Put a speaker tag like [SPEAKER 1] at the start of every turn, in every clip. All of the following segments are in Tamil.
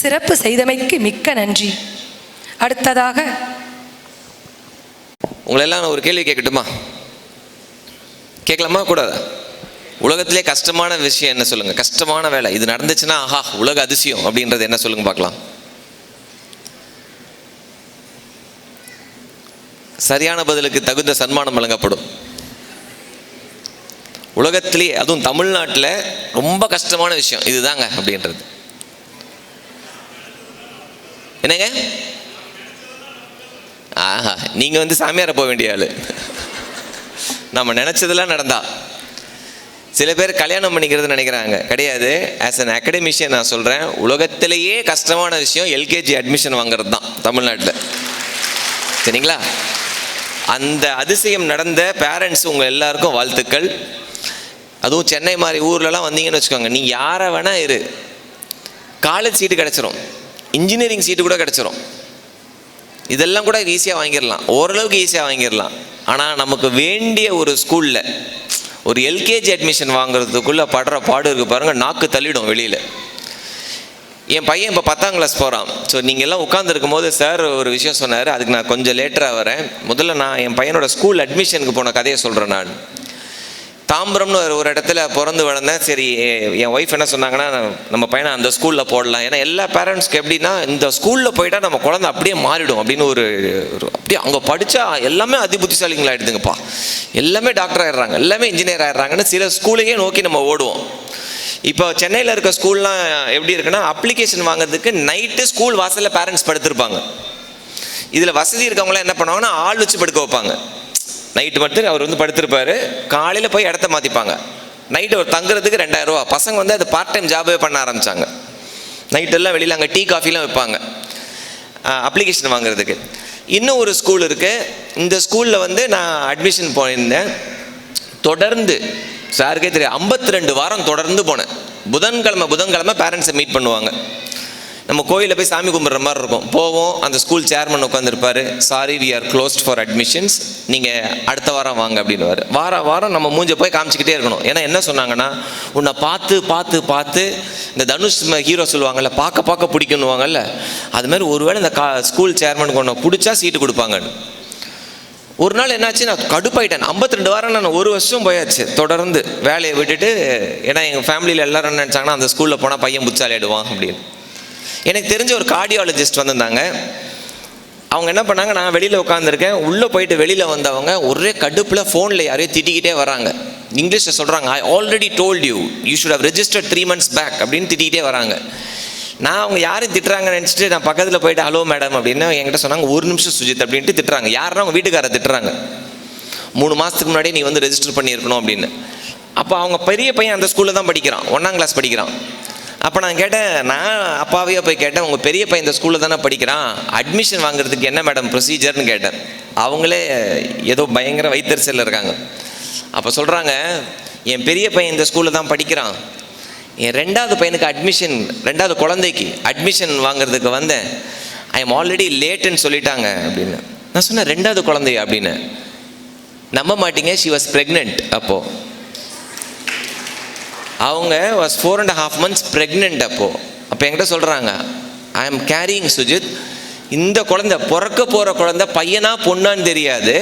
[SPEAKER 1] சிறப்பு செய்தமைக்கு மிக்க நன்றி. அடுத்ததாக
[SPEAKER 2] உங்களெல்லாம் நான் ஒரு கேள்வி கேட்கட்டுமா? கேட்கலாமா கூடாதா? உலகத்திலே கஷ்டமான விஷயம் என்ன சொல்லுங்க? கஷ்டமான வேலை இது நடந்துச்சுன்னா ஆஹா உலக அதிசயம் அப்படின்றது என்ன சொல்லுங்க பார்க்கலாம். சரியான பதிலுக்கு தகுந்த சன்மானம் வழங்கப்படும். உலகத்திலேயே அதுவும் தமிழ்நாட்டில் ரொம்ப கஷ்டமான விஷயம் இதுதாங்க அப்படின்றது என்னங்க? ஆஹா, நீங்க வந்து சாமியார போக வேண்டிய ஆளு. நம்ம நினைச்சதெல்லாம் நடந்தா. சில பேர் கல்யாணம் பண்ணிக்கிறது நினைக்கிறாங்க, கிடையாது. ஆஸ் அன் அகடமிஷியன் நான் சொல்றேன், உலகத்திலேயே கஷ்டமான விஷயம் எல்கேஜி அட்மிஷன் வாங்குறது தான் தமிழ்நாட்டில். சரிங்களா? அந்த அதிசயம் நடந்த பேரண்ட்ஸ் உங்க எல்லாருக்கும் வாழ்த்துக்கள். அதுவும் சென்னை மாதிரி ஊர்லலாம் வந்தீங்கன்னு வச்சுக்கோங்க, நீ யாரை வேணா இரு, காலேஜ் சீட்டு கிடச்சிரும், இன்ஜினியரிங் சீட்டு கூட கிடச்சிரும். இதெல்லாம் கூட ஈஸியாக வாங்கிடலாம், ஓரளவுக்கு ஈஸியாக வாங்கிடலாம். ஆனால் நமக்கு வேண்டிய ஒரு ஸ்கூலில் ஒரு எல்கேஜி அட்மிஷன் வாங்குறதுக்குள்ளே படுற பாடு இருக்குது பாருங்கள், நாக்கு தள்ளிடும் வெளியில். என் பையன் இப்போ 10ஆம் கிளாஸ் போகிறான். ஸோ நீங்கள் எல்லாம் உட்காந்துருக்கும் போது சார் ஒரு விஷயம் சொன்னார், அதுக்கு நான் கொஞ்சம் லேட்டராக வரேன். முதல்ல நான் என் பையனோட ஸ்கூல் அட்மிஷனுக்கு போன கதையை சொல்கிறேன். நான் தாம்பரம்னு ஒரு இடத்துல பிறந்து வளர்ந்தேன். சரி, என் ஒய்ஃப் என்ன சொன்னாங்கன்னா, நம்ம பையனை அந்த ஸ்கூலில் போடலாம். ஏன்னா எல்லா பேரண்ட்ஸ்க்கு எப்படின்னா, இந்த ஸ்கூலில் போயிட்டால் நம்ம குழந்தை அப்படியே மாறிடும் அப்படின்னு ஒரு அப்படியே அங்கே படித்தா எல்லாமே அதிபுத்திசாலிங்களாகிடுதுங்கப்பா, எல்லாமே டாக்டர் ஆகிடுறாங்க, எல்லாமே இன்ஜினியர் ஆகிடுறாங்கன்னு சில ஸ்கூலையே நோக்கி நம்ம ஓடுவோம். இப்போ சென்னையில் இருக்க ஸ்கூல்லாம் எப்படி இருக்குன்னா, அப்ளிகேஷன் வாங்குறதுக்கு நைட்டு ஸ்கூல் வாசலில் பேரண்ட்ஸ் படுத்திருப்பாங்க. இதில் வசதி இருக்கவங்களாம் என்ன பண்ணுவாங்கன்னா, ஆள் வச்சு படுக்க வைப்பாங்க. நைட்டு மட்டும் அவர் வந்து படுத்திருப்பாரு, காலையில் போய் இடத்த மாற்றிப்பாங்க. நைட்டு ஒரு தங்குறதுக்கு 2000 ரூபா. பசங்க வந்து அது பார்ட் டைம் ஜாபே பண்ண ஆரம்பித்தாங்க. நைட்டெல்லாம் வெளியில் அங்கே டீ காஃபிலாம் வைப்பாங்க அப்ளிகேஷன் வாங்குறதுக்கு. இன்னும் ஒரு ஸ்கூல் இருக்குது. இந்த ஸ்கூலில் வந்து நான் அட்மிஷன் போயிருந்தேன். தொடர்ந்து சாருக்கே தெரியும், 52 வாரம் தொடர்ந்து போனேன். புதன்கிழமை பேரண்ட்ஸை மீட் பண்ணுவாங்க. நம்ம கோயிலில் போய் சாமி கும்பிட்ற மாதிரி இருக்கும். போவோம், அந்த ஸ்கூல் சேர்மன் உட்காந்துருப்பார். Sorry, we are closed for admissions, நீங்கள் அடுத்த வாரம் வாங்க அப்படின்னுவார். வாரம் நம்ம மூஞ்ச போய் காமிச்சிக்கிட்டே இருக்கணும். ஏன்னா என்ன சொன்னாங்கன்னா, உன்னை பார்த்து இந்த தனுஷ் ஹீரோ சொல்லுவாங்கல்ல, பார்க்க பிடிக்கணுவாங்கல்ல, அதுமாதிரி ஒருவேளை இந்த ஸ்கூல் சேர்மனுக்கு ஒன்று பிடிச்சா சீட்டு கொடுப்பாங்கன்னு. ஒரு நாள் என்னாச்சு, நான் கடுப்பாயிட்டேன். 52 வாரம் நான் 1 வருஷம் போயாச்சு தொடர்ந்து வேலையை விட்டுட்டு. ஏன்னா எங்கள் ஃபேமிலியில் எல்லாரும் என்ன நினச்சாங்கன்னா, அந்த ஸ்கூலில் போனால் பையன் புத்தாலி ஆடுவான் அப்படின்னு. எனக்கு தெரிஞ்ச ஒரு கார்டியாலஜிஸ்ட் வந்திருந்தாங்க. அவங்க என்ன பண்ணாங்க, நான் வெளியில் உட்காந்துருக்கேன், உள்ளே போயிட்டு வெளியில் வந்தவங்க ஒரே கடுப்பில் ஃபோனில் யாரையும் திட்டிக்கிட்டே வராங்க. இங்கிலீஷில் சொல்கிறாங்க, I already told you should have registered 3 months back அப்படின்னு திட்டிகிட்டே வராங்க. நான் அவங்க யாரும் திட்டுறாங்கன்னு நினச்சிட்டு நான் பக்கத்தில் போயிட்டு ஹலோ மேடம் அப்படின்னு என்கிட்ட சொன்னாங்க. 1 நிமிஷம் சுஜித் அப்படின்ட்டு திட்டுறாங்க. யாருன்னா அவங்க வீட்டுக்காரரை திட்டுறாங்க. 3 மாதத்துக்கு முன்னாடி நீ வந்து ரெஜிஸ்டர் பண்ணியிருக்கணும் அப்படின்னு. அப்போ அவங்க பெரிய பையன் அந்த ஸ்கூலில் தான் படிக்கிறான், 1ஆம் கிளாஸ் படிக்கிறான். அப்போ நான் கேட்டேன், நான் அப்பாவையே போய் கேட்டேன், உங்கள் பெரிய பையன் இந்த ஸ்கூலில் தானே படிக்கிறான், அட்மிஷன் வாங்குறதுக்கு என்ன மேடம் ப்ரொசீஜர்னு கேட்டேன். அவங்களே ஏதோ பயங்கர வைத்தறிச்சலில் இருக்காங்க. அப்போ சொல்கிறாங்க, என் பெரிய பையன் இந்த ஸ்கூலில் தான் படிக்கிறான், என் 2வது பையனுக்கு அட்மிஷன், 2வது குழந்தைக்கு அட்மிஷன் வாங்குறதுக்கு வந்தேன், ஐ எம் ஆல்ரெடி லேட்டுன்னு சொல்லிட்டாங்க அப்படின்னு. நான் சொன்னேன், 2வது குழந்தைய அப்படின்னு. நம்ப மாட்டீங்க, ஷி வாஸ் ப்ரெக்னென்ட். அப்போது அவங்க வாஸ் 4.5 months ப்ரெக்னென்ட். அப்போ என்கிட்ட சொல்கிறாங்க, ஐ எம் கேரிங் சுஜித், இந்த குழந்தை பிறக்க போகிற குழந்தை பையனா பொண்ணான்னு தெரியாது,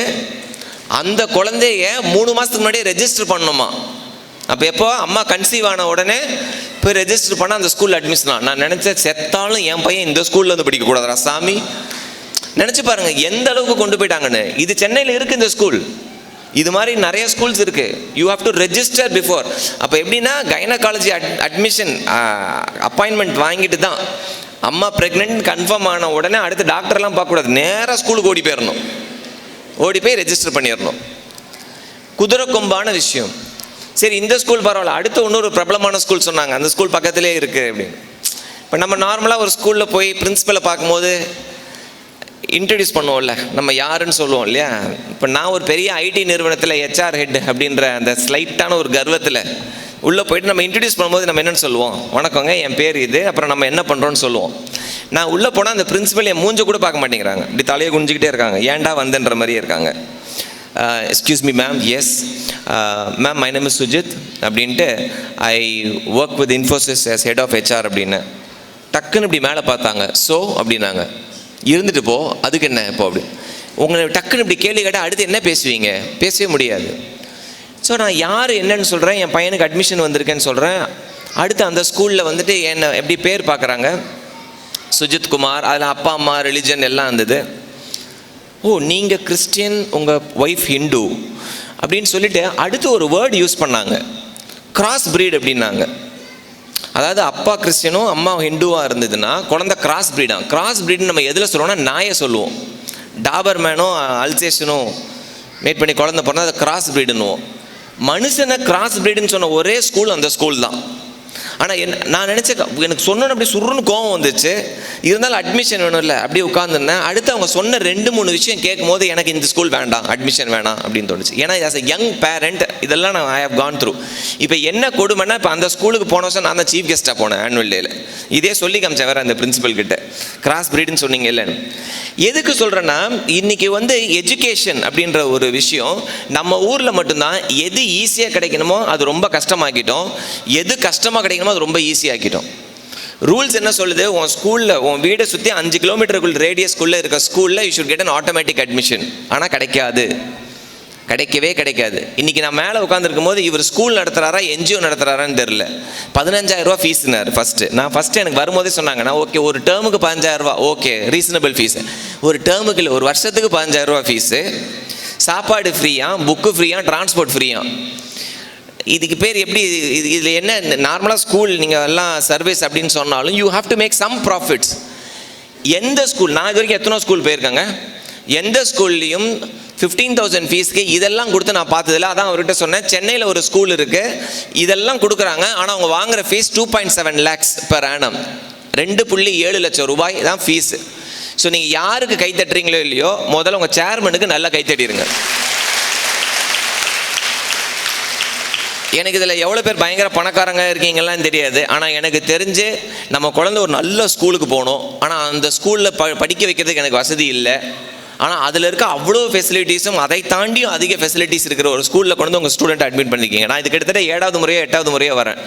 [SPEAKER 2] அந்த குழந்தைய 3 மாதத்துக்கு முன்னாடியே ரெஜிஸ்டர் பண்ணணுமா. அப்போ எப்போ அம்மா கன்சீவ் ஆன உடனே போய் ரெஜிஸ்டர் பண்ண அந்த ஸ்கூலில் அட்மிஷன். நான் நினச்சேன், செத்தாலும் என் பையன் இந்த ஸ்கூலில் வந்து படிக்கக்கூடாதா சாமி. நினச்சி பாருங்கள் எந்த அளவுக்கு கொண்டு போயிட்டாங்கன்னு. இது சென்னையில் இருக்குது இந்த ஸ்கூல், இது மாதிரி நிறைய ஸ்கூல்ஸ் இருக்குது. You have to register before. அப்போ எப்படின்னா, கைனகாலஜி அட்மிஷன் அப்பாயின்மெண்ட் வாங்கிட்டு தான் அம்மா ப்ரெக்னென்ட் கன்ஃபார்ம் ஆன உடனே அடுத்து டாக்டர்லாம் பார்க்கக்கூடாது, நேராக ஸ்கூலுக்கு ஓடி போய் ரெஜிஸ்டர் பண்ணிடணும். குதிரை கொம்பான விஷயம். சரி, இந்த ஸ்கூல் பரவாயில்ல, அடுத்து இன்னொரு பிரபலமான ஸ்கூல் சொன்னாங்க, அந்த ஸ்கூல் பக்கத்திலே இருக்குது அப்படின்னு. இப்போ நம்ம நார்மலாக ஒரு ஸ்கூலில் போய் பிரின்ஸிபலை பார்க்கும்போது இன்ட்ரடியூஸ் பண்ணுவோம்ல, நம்ம யாருன்னு சொல்லுவோம் இல்லையா. இப்போ நான் ஒரு பெரிய ஐடி நிறுவனத்தில் HR ஹெட் அப்படின்ற அந்த ஸ்லைட்டான ஒரு கர்வத்தில் உள்ளே போயிட்டு நம்ம இன்ட்ரடியூஸ் பண்ணும்போது நம்ம என்னென்னு சொல்லுவோம், வணக்கங்க என் பேர் இது, அப்புறம் நம்ம என்ன பண்ணுறோன்னு சொல்லுவோம். நான் உள்ளே போனால் அந்த பிரின்ஸிபல் என் மூஞ்ச கூட பார்க்க மாட்டேங்கிறாங்க, இப்படி தலையை குஞ்சிக்கிட்டே இருக்காங்க, ஏன்டா வந்தன்ற மாதிரியே இருக்காங்க. Excuse me ma'am, yes ma'am, my name is Sujith அப்படின்ட்டு, I work with Infosys as head of HR அப்படின்னு. டக்குன்னு இப்படி மேலே பார்த்தாங்க. ஸோ அப்படின்னாங்க. இருந்துட்டு போ, அதுக்கு என்ன இப்போ அப்படி. உங்களை டக்குன்னு இப்படி கேள்வி கேட்டால் அடுத்து என்ன பேசுவீங்க? பேசவே முடியாது. ஸோ நான் யார் என்னன்னு சொல்கிறேன், என் பையனுக்கு அட்மிஷன் வந்திருக்கேன்னு சொல்கிறேன். அடுத்து அந்த ஸ்கூலில் வந்துட்டு என்ன எப்படி பேர் பார்க்குறாங்க, சுஜித் குமார். அதில் அப்பா அம்மா ரிலிஜன் எல்லாம் இருந்தது. ஓ, நீங்கள் கிறிஸ்டியன், உங்கள் ஒய்ஃப் ஹிந்து அப்படின்னு சொல்லிட்டு அடுத்து ஒரு வேர்டு யூஸ் பண்ணாங்க, கிராஸ் பிரீட் அப்படின்னாங்க. அதாவது அப்பா கிறிஸ்டியனும் அம்மா ஹிந்துவாக இருந்ததுன்னா குழந்தை கிராஸ் பிரீடாக. கிராஸ் பிரீடுன்னு நம்ம எதில் சொல்லுவோம்னா நாயை சொல்லுவோம். டாபர்மேனும் அல்சேஷனும் மேட் பண்ணி குழந்தை பிறந்தா அதை கிராஸ் பிரீடுன்னுவோம். மனுஷனை கிராஸ் பிரீடுன்னு சொன்ன ஒரே ஸ்கூல் அந்த ஸ்கூல் தான். ஆனால் நான் நினச்சேன், எனக்கு சொன்னோன்னு அப்படி சுருன்னு கோவம் வந்துச்சு. இருந்தாலும் அட்மிஷன் வேணும் இல்லை, அப்படியே உட்காந்துருந்தேன். அடுத்து அவங்க சொன்ன 2-3 விஷயம் கேட்கும் போது எனக்கு இந்த ஸ்கூல் வேண்டாம், அட்மிஷன் வேணாம் அப்படின்னு தோணுச்சு. ஏன்னா ஆஸ் எ யங் பேரண்ட் இதெல்லாம் நான் ஐ ஹவ் கான் த்ரூ. இப்போ என்ன கொடுமைன்னா, இப்போ அந்த ஸ்கூலுக்கு போன வருஷம் நான் தான் சீஃப் கெஸ்ட்டாக போனேன் ஆனுவல் டேயில். இதே சொல்லி காமிச்சேன் வேறு அந்த பிரின்சிபல் கிட்ட, கிராஸ் பிரீடுன்னு சொன்னீங்க இல்லைன்னு. எதுக்கு சொல்கிறேன்னா, இன்றைக்கி வந்து எஜுகேஷன் அப்படின்ற ஒரு விஷயம் நம்ம ஊரில் மட்டும்தான். எது ஈஸியாக கிடைக்கணுமோ அது ரொம்ப கஷ்டமாக்கிட்டோம், எது கஷ்டமாக கிடைக்கணுமோ அது ரொம்ப ஈஸியாக்கிட்டோம். ரூல்ஸ் என்ன சொல்லுது, உன் ஸ்கூலில் உன் வீடை சுற்றி 5 கிலோமீட்டருக்குள் ரேடியஸ்குள்ளே இருக்க ஸ்கூலில் you should get an automatic admission. ஆனால் கிடைக்கவே கிடைக்காது. இன்றைக்கி நான் மேலே உட்காந்துருக்கும் போது இவர் ஸ்கூல் நடத்துகிறாரா என்ஜிஓ நடத்துகிறாரான்னு தெரில. 15,000 ரூபா ஃபீஸ்னார் ஃபஸ்ட்டு எனக்கு வரும்போதே சொன்னாங்க. நான் ஓகே, ஒரு டேர்முக்கு 15,000 ரூபா ஓகே, ரீசனபிள் ஃபீஸு. ஒரு டேர்முக்கு இல்லை, ஒரு வருஷத்துக்கு 15,000 ரூபா ஃபீஸு. சாப்பாடு ஃப்ரீயா, புக்கு ஃப்ரீயா, டிரான்ஸ்போர்ட் ஃப்ரீயா. இதுக்கு பேர் எப்படி? இதில் என்ன, நார்மலாக ஸ்கூல் நீங்கள் எல்லாம் சர்வீஸ் அப்படின்னு சொன்னாலும் you have to make some profits. எந்த ஸ்கூல், நான் இது வரைக்கும் எத்தனை ஸ்கூல் போயிருக்காங்க, எந்த ஸ்கூல்லையும் 15,000 ஃபீஸ்க்கு இதெல்லாம் கொடுத்து நான் பார்த்ததில்ல. அதான் அவர்கிட்ட சொன்னேன், சென்னையில் ஒரு ஸ்கூல் இருக்குது, இதெல்லாம் கொடுக்குறாங்க. ஆனால் அவங்க வாங்குகிற ஃபீஸ் 2.7 lakhs per annum, 2.7 லட்சம் ரூபாய் தான் ஃபீஸு. ஸோ நீங்கள் யாருக்கு கை தட்டுறீங்களோ இல்லையோ, முதல்ல உங்கள் சேர்மனுக்கு நல்லா கை தட்டிடுங்க. எனக்கு இதில் எவ்வளோ பேர் பயங்கர பணக்காரங்க இருக்கீங்கலாம் தெரியாது. ஆனால் எனக்கு தெரிஞ்சு நம்ம குழந்தை ஒரு நல்ல ஸ்கூலுக்கு போகணும். ஆனால் அந்த ஸ்கூலில் படிக்க வைக்கிறதுக்கு எனக்கு வசதி இல்லை. ஆனால் அதில் இருக்க அவ்வளோ ஃபெசிலிட்டிஸும் அதை தாண்டியும் அதிக ஃபெசிலிட்டிஸ் இருக்கிற ஒரு ஸ்கூலில் கொண்டு வந்து உங்கள் ஸ்டூடெண்ட் அட்மிட் பண்ணிக்கிங்க. நான் இது கிட்டத்தட்ட 7வது முறையோ 8வது முறையோ வரேன்.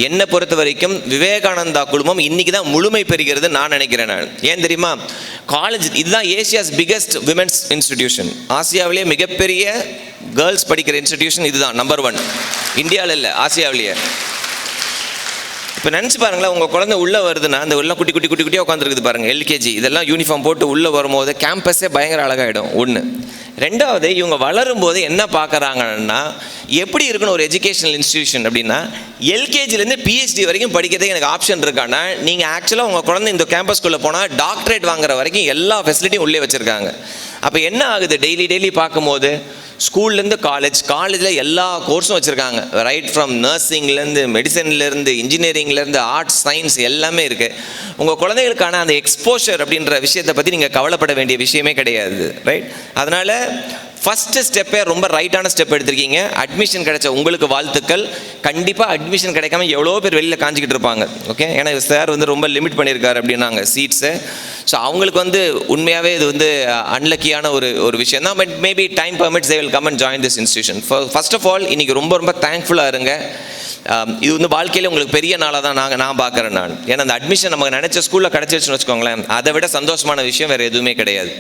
[SPEAKER 2] என்னை பொறுத்த வரைக்கும் விவேகானந்தா குழுமம் இன்றைக்கி தான் முழுமை பெறுகிறது நான் நினைக்கிறேன். நான் ஏன் தெரியுமா, காலேஜ் இதுதான் ஏசியாஸ் பிகெஸ்ட் விமென்ஸ் இன்ஸ்டிடியூஷன். ஆசியாவிலேயே மிகப்பெரிய கேர்ள்ஸ் படிக்கிற இன்ஸ்டிடியூஷன் இதுதான், நம்பர் 1. இந்தியாவில் இல்லை, ஆசியாவிலேயே. இப்போ நினச்சி பாருங்களேன், உங்கள் குழந்தை உள்ளே வருதுன்னா, அந்த உள்ள குட்டி குட்டியாக உட்காந்துருக்குது பாருங்கள், எல்கேஜி. இதெல்லாம் யூனிஃபார்ம் போட்டு உள்ளே வரும்போது கேம்பஸே பயங்கர அழகாகிடும். 1. 2வது, இவங்க வளரும் போது என்ன பார்க்குறாங்கன்னா, எப்படி இருக்கணும் ஒரு எஜுகேஷனல் இன்ஸ்டிடியூஷன் அப்படின்னா, எல்கேஜிலேருந்து பிஹெச்டி வரைக்கும் படிக்கிறதுக்கு எனக்கு ஆப்ஷன் இருக்கான்னா, நீங்கள் ஆக்சுவலாக உங்கள் குழந்தை இந்த கேம்பஸ்குள்ளே போனால் டாக்டரேட் வாங்குற வரைக்கும் எல்லா ஃபெசிலிட்டியும் உள்ளே வச்சுருக்காங்க. அப்போ என்ன ஆகுது, டெய்லி பார்க்கும்போது ஸ்கூல்லேருந்து காலேஜில் எல்லா கோர்ஸும் வச்சுருக்காங்க. ரைட் ஃப்ரம் நர்சிங்லேருந்து, மெடிசன்லேருந்து, இன்ஜினியரிங்லேருந்து, ஆர்ட்ஸ், சயின்ஸ் எல்லாமே இருக்குது. உங்கள் குழந்தைகளுக்கான அந்த எக்ஸ்போஷர் அப்படின்ற விஷயத்தை பற்றி நீங்கள் கவலைப்பட வேண்டிய விஷயமே கிடையாது. ரைட். அதனால் ஃபஸ்ட்டு ஸ்டெப்பே ரொம்ப ரைட்டான ஸ்டெப் எடுத்திருக்கீங்க. அட்மிஷன் கிடைச்ச உங்களுக்கு வாழ்த்துக்கள். கண்டிப்பாக அட்மிஷன் கிடைக்காம எவ்வளோ பேர் வெளியில் காஞ்சிக்கிட்டு இருப்பாங்க. ஓகே, ஏன்னா சார் வந்து ரொம்ப லிமிட் பண்ணியிருக்காரு அப்படின்னாங்க சீட்ஸு. ஸோ அவங்களுக்கு வந்து உண்மையாகவே இது வந்து அன்லக்கியான ஒரு விஷயம் தான். But maybe time permits they will come and join this institution. First of all இன்றைக்கி ரொம்ப தேங்க்ஃபுல்லாக இருங்க. இது வந்து வாழ்க்கையில் உங்களுக்கு பெரிய நாளாக தான் நான் பார்க்குறேன் நான். ஏன்னா அந்த அட்மிஷன் நமக்கு நினச்ச ஸ்கூலில் கிடச்சிருச்சுன்னு வச்சுக்கோங்களேன், அதை விட சந்தோஷமான விஷயம் வேறு எதுவுமே கிடையாது.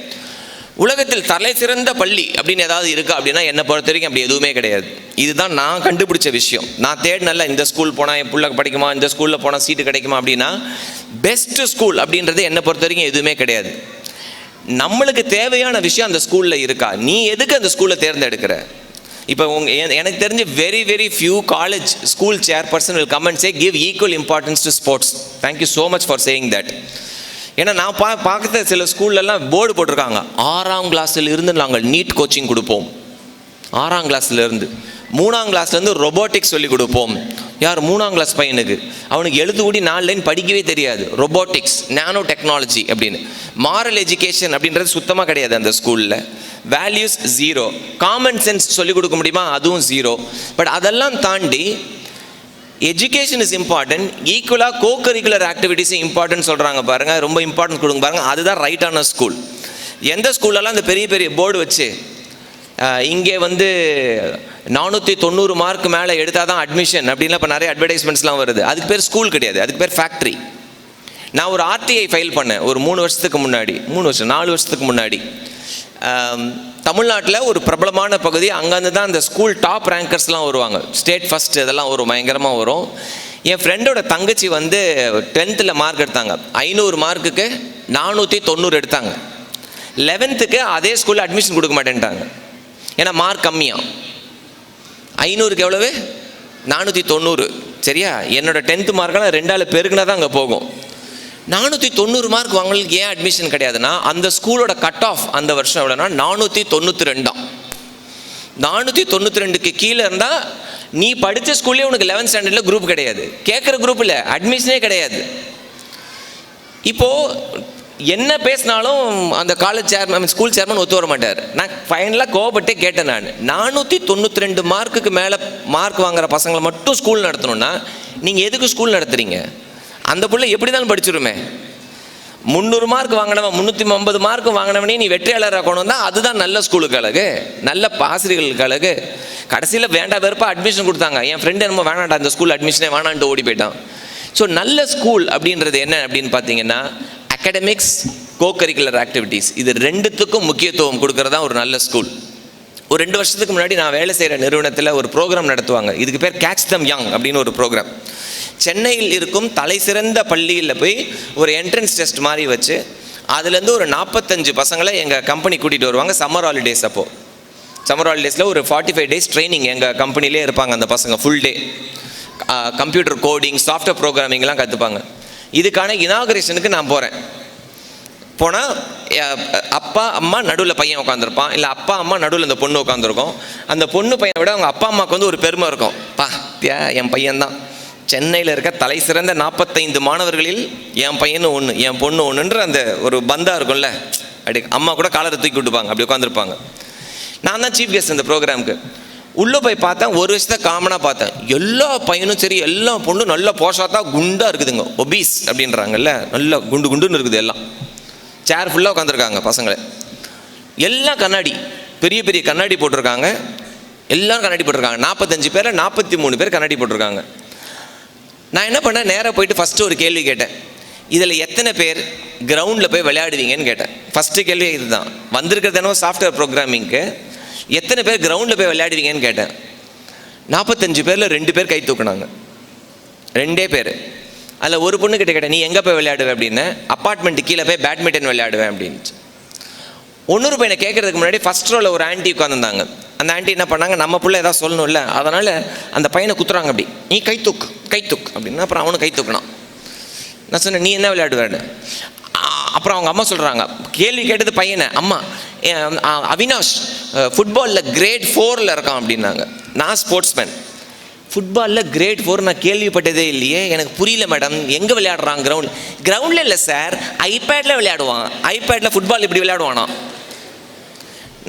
[SPEAKER 2] உலகத்தில் தலை சிறந்த பள்ளி அப்படின்னு ஏதாவது இருக்கா அப்படின்னா, என்னை பொறுத்த வரைக்கும் அப்படி எதுவுமே கிடையாது. இதுதான் நான் கண்டுபிடிச்ச விஷயம். நான் தேடினல, இந்த ஸ்கூல் போனால் என் பிள்ளை படிக்குமா, இந்த ஸ்கூலில் போனால் சீட்டு கிடைக்குமா அப்படின்னா, பெஸ்ட்டு ஸ்கூல் அப்படின்றது என்னை பொறுத்த வரைக்கும் எதுவுமே கிடையாது. நம்மளுக்கு தேவையான விஷயம் அந்த ஸ்கூலில் இருக்கா, நீ எதுக்கு அந்த ஸ்கூலை தேர்ந்தெடுக்கிற? இப்போ எனக்கு தெரிஞ்சு very few college school chairperson will come and say give equal importance to sports. Thank you so much for saying that. ஏன்னா நான் பார்க்குற சில ஸ்கூல்லலாம் போர்டு போட்டிருக்காங்க, 6ஆம் கிளாஸிலிருந்து நாங்கள் நீட் கோச்சிங் கொடுப்போம். 6ஆம் கிளாஸ்லேருந்து 3ஆம் கிளாஸ்லேருந்து ரொபோட்டிக்ஸ் சொல்லி கொடுப்போம். யார்? 3ஆம் கிளாஸ் பையனுக்கு. அவனுக்கு எழுத்து கூடி 4 லைன் படிக்கவே தெரியாது. ரொபோட்டிக்ஸ், நானோ டெக்னாலஜி அப்படின்னு. மாரல் எஜுகேஷன் அப்படின்றது சுத்தமாக கிடையாது அந்த ஸ்கூலில். வேல்யூஸ் 0. காமன் சென்ஸ் சொல்லிக் கொடுக்க முடியுமா? அதுவும் 0. பட் அதெல்லாம் தாண்டி எஜுகேஷன் இஸ் இம்பார்ட்டன்ட். ஈக்குவலாக கோ கரிக்குலர் ஆக்டிவிட்டிஸும் இம்பார்ட்டன்ட் சொல்கிறாங்க பாருங்கள், ரொம்ப இம்பார்ட்டன்ட் கொடுங்க பாருங்கள். அதுதான் ரைட்டான ஸ்கூல். எந்த ஸ்கூல்லலாம் இந்த பெரிய போர்டு வச்சு இங்கே வந்து 490 மார்க் மேலே எடுத்தால் தான் அட்மிஷன் அப்படின்லாம் இப்போ நிறைய அட்வர்டைஸ்மெண்ட்ஸ்லாம் வருது. அதுக்கு பேர் ஸ்கூல் கிடையாது, அதுக்கு பேர் ஃபேக்ட்ரி. நான் ஒரு ஆர்டிஐ ஃபைல் பண்ணேன் ஒரு 4 வருஷத்துக்கு முன்னாடி. தமிழ்நாட்டில் ஒரு பிரபலமான பகுதி, அங்கேருந்து தான் அந்த ஸ்கூல் டாப் ரேங்கர்ஸ்லாம் வருவாங்க, ஸ்டேட் ஃபஸ்ட் இதெல்லாம் வரும், பயங்கரமாக வரும். என் ஃப்ரெண்டோட தங்கச்சி வந்து 10th மார்க் எடுத்தாங்க, 500 மார்க்குக்கு 490 எடுத்தாங்க. 11th அதே ஸ்கூலில் அட்மிஷன் கொடுக்க மாட்டேன்ட்டாங்க, ஏன்னா மார்க் கம்மியாக. 500க்கு எவ்வளவு? 490. சரியா? என்னோட 10th மார்க்கெல்லாம் 2 பெருக்குனா தான் அங்கே போகும். 490 மார்க் வாங்களுக்கு ஏன் அட்மிஷன் கிடையாதுன்னா, அந்த ஸ்கூலோட கட் ஆஃப் அந்த வருஷம் எவ்வளோனா 492. 492க்கு கீழே இருந்தால் நீ படித்த ஸ்கூல்லே உனக்கு 11th ஸ்டாண்டர்டில் குரூப் கிடையாது, கேட்குற குரூப் இல்லை, அட்மிஷனே கிடையாது. இப்போது என்ன பேசினாலும் அந்த காலேஜ் சேர்மன், ஸ்கூல் சேர்மன் ஒத்து வர மாட்டார். நான் ஃபைனலாக கோவப்பட்டே கேட்டேன், நான் 492 மார்க்குக்கு மேலே மார்க் வாங்குற பசங்களை மட்டும் ஸ்கூல் நடத்தணும்னா நீங்கள் எதுக்கு ஸ்கூல் நடத்துகிறீங்க? அந்த பிள்ளை எப்படி தான் படிச்சிருமே. 300 மார்க் வாங்கினவன் 350 மார்க் வாங்கினவனே நீ வெற்றியாளர் ஆகணும் தான், அதுதான் நல்ல ஸ்கூலுக்கு அழகு, நல்ல ஆசிரியர்களுக்கு அழகு. கடைசியில் வேண்டாம் வெறுப்பா அட்மிஷன் கொடுத்தாங்க. என் ஃப்ரெண்டு என்னமோ வேணாண்டா அந்த ஸ்கூல் அட்மிஷனே வேணான்ட்டு ஓடி போயிட்டான். ஸோ நல்ல ஸ்கூல் அப்படின்றது என்ன அப்படின்னு பார்த்தீங்கன்னா, அகாடமிக்ஸ், கோ கரிக்குலர் ஆக்டிவிட்டீஸ், இது 2த்துக்கும் முக்கியத்துவம் கொடுக்கறதா ஒரு நல்ல ஸ்கூல். ஒரு 2 வருஷத்துக்கு முன்னாடி நான் வேலை செய்கிற நிறுவனத்தில் ஒரு ப்ரோக்ராம் நடத்துவாங்க, இதுக்கு பேர் கேட்ச் தம் யங் அப்படின்னு ஒரு ப்ரோக்ராம். சென்னையில் இருக்கும் தலை சிறந்த பள்ளியில் போய் ஒரு என்ட்ரன்ஸ் டெஸ்ட் மாதிரி வச்சு அதுலேருந்து ஒரு 45 பசங்களை எங்கள் கம்பெனி கூட்டிகிட்டு வருவாங்க. சம்மர் ஹாலிடேஸ் அப்போது, சம்மர் ஹாலிடேஸில் ஒரு 45 days ட்ரைனிங் எங்கள் கம்பெனிலே இருப்பாங்க அந்த பசங்க. Full day computer coding, software ப்ரோக்ராமிங்லாம் கற்றுப்பாங்க. இதுக்கான இனாகரேஷனுக்கு நான் போனால் அப்பா அம்மா நடுவில் பையன் உட்காந்துருப்பான், இல்லை அப்பா அம்மா நடுவில் அந்த பொண்ணு உட்காந்துருக்கும். அந்த பொண்ணு பையனை விட அவங்க அப்பா அம்மாவுக்கு வந்து ஒரு பெருமை இருக்கும், என் பையன்தான் சென்னையில் இருக்க தலை சிறந்த 45 மாணவர்களில் என் பையனும் ஒன்று, என் பொண்ணு ஒன்றுன்ற அந்த ஒரு பந்தா இருக்கும்ல, அப்படி அம்மா கூட காலரை தூக்கி விட்டுப்பாங்க, அப்படி உட்காந்துருப்பாங்க. நான் தான் சீஃப் கெஸ்ட் அந்த ப்ரோக்ராமுக்கு. உள்ளே போய் பார்த்தேன், ஒரு விஷயத்த காமனாக பார்த்தேன், எல்லா பையனும் சரி எல்லா பொண்ணும் நல்லா போஷாத்தான் குண்டாக இருக்குதுங்க, ஒபீஸ் அப்படின்றாங்கல்ல, நல்லா குண்டுன்னு இருக்குது. எல்லாம் சேர் ஃபுல்லாக உட்காந்துருக்காங்க பசங்களை, எல்லாம் கண்ணாடி, பெரிய பெரிய கண்ணாடி போட்டிருக்காங்க, எல்லோரும் கண்ணாடி போட்டிருக்காங்க. 45 பேரில் 43 பேர் கண்ணாடி போட்டிருக்காங்க. நான் என்ன பண்ணேன், நேராக போயிட்டு ஃபஸ்ட்டு ஒரு கேள்வி கேட்டேன், இதில் எத்தனை பேர் கிரவுண்டில் போய் விளையாடுவீங்கன்னு கேட்டேன். ஃபஸ்ட்டு கேள்வி இதுதான். வந்திருக்கிறது என்னவோ சாஃப்ட்வேர் ப்ரோக்ராமிங்க்கு, எத்தனை பேர் கிரவுண்டில் போய் விளையாடுவீங்கன்னு கேட்டேன். 45 பேரில் 2 பேர் கை தூக்குனாங்க, 2 பேர். அதில் ஒரு பொண்ணுக்கிட்ட கேட்டேன், நீ எங்கே போய் விளையாடுவேன் அப்படின்னு. அப்பார்ட்மெண்ட்டு கீழே போய் பேட்மிண்டன் விளையாடுவேன் அப்படின்ட்டு. இன்னொரு பையனை கேட்கறதுக்கு முன்னாடி ஃபஸ்ட் ரோவில் ஒரு ஆண்டி உட்காந்துருந்தாங்க. அந்த ஆண்டி என்ன பண்ணாங்க, நம்ம பிள்ளை ஏதாவது சொல்லணும்ல, அதனால் அந்த பையனை குத்துறாங்க, அப்படி நீ கை தூக்கு அப்படின்னா. அப்புறம் அவனு கை தூக்குனான். நான் சொன்னேன், நீ என்ன விளையாடுவேன்னு. அப்புறம் அவங்க அம்மா சொல்கிறாங்க, கேள்வி கேட்டது பையனை, அம்மா அவினாஷ் ஃபுட்பாலில் கிரேட் 4 இருக்கான் அப்படின்னாங்க. நான் ஸ்போர்ட்ஸ்மேன், ஃபுட்பாலில் கிரேட் 4 நான் கேள்விப்பட்டதே இல்லையே, எனக்கு புரியல மேடம், எங்கே விளையாடுறான்? கிரவுண்டில் இல்லை சார், ஐபேடில் விளையாடுவான். ஐபேடில் ஃபுட்பால் இப்படி விளையாடுவானா?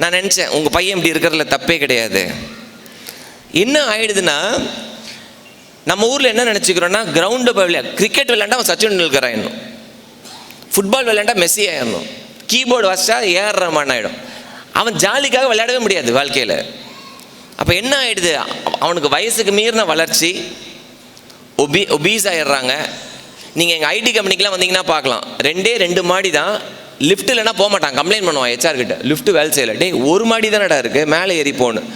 [SPEAKER 2] நான் நினச்சேன், உங்கள் பையன் இப்படி இருக்கிறதுல தப்பே கிடையாது. என்ன ஆயிடுதுன்னா, நம்ம ஊரில் என்ன நினச்சிக்கிறோன்னா, கிரவுண்டில் போய் கிரிக்கெட் விளையாண்டா அவன் சச்சின் டெண்டுல்கர் ஆயிடணும், ஃபுட்பால் விளையாண்டா மெஸ்ஸி ஆயிடணும், கீபோர்டு வச்சா ஏஆர் ரஹ்மான் ஆகிடும். அவன் ஜாலிக்காக விளையாடவே முடியாது வாழ்க்கையில். அப்போ என்ன ஆகிடுது, அவனுக்கு வயசுக்கு மீறின வளர்ச்சி, ஒபீஸ் ஆகிடுறாங்க. நீங்கள் எங்கள் ஐடி கம்பெனிக்கெலாம் வந்தீங்கன்னா பார்க்கலாம், 2 மாடி தான், லிஃப்ட் இல்லைனா போக மாட்டான், கம்ப்ளைண்ட் பண்ணுவான் HR கிட்ட, லிஃப்ட் வேலை செய்யலை. டே ஒரு மாடி தானடா இருக்குது, மேலே ஏறி போகணும்.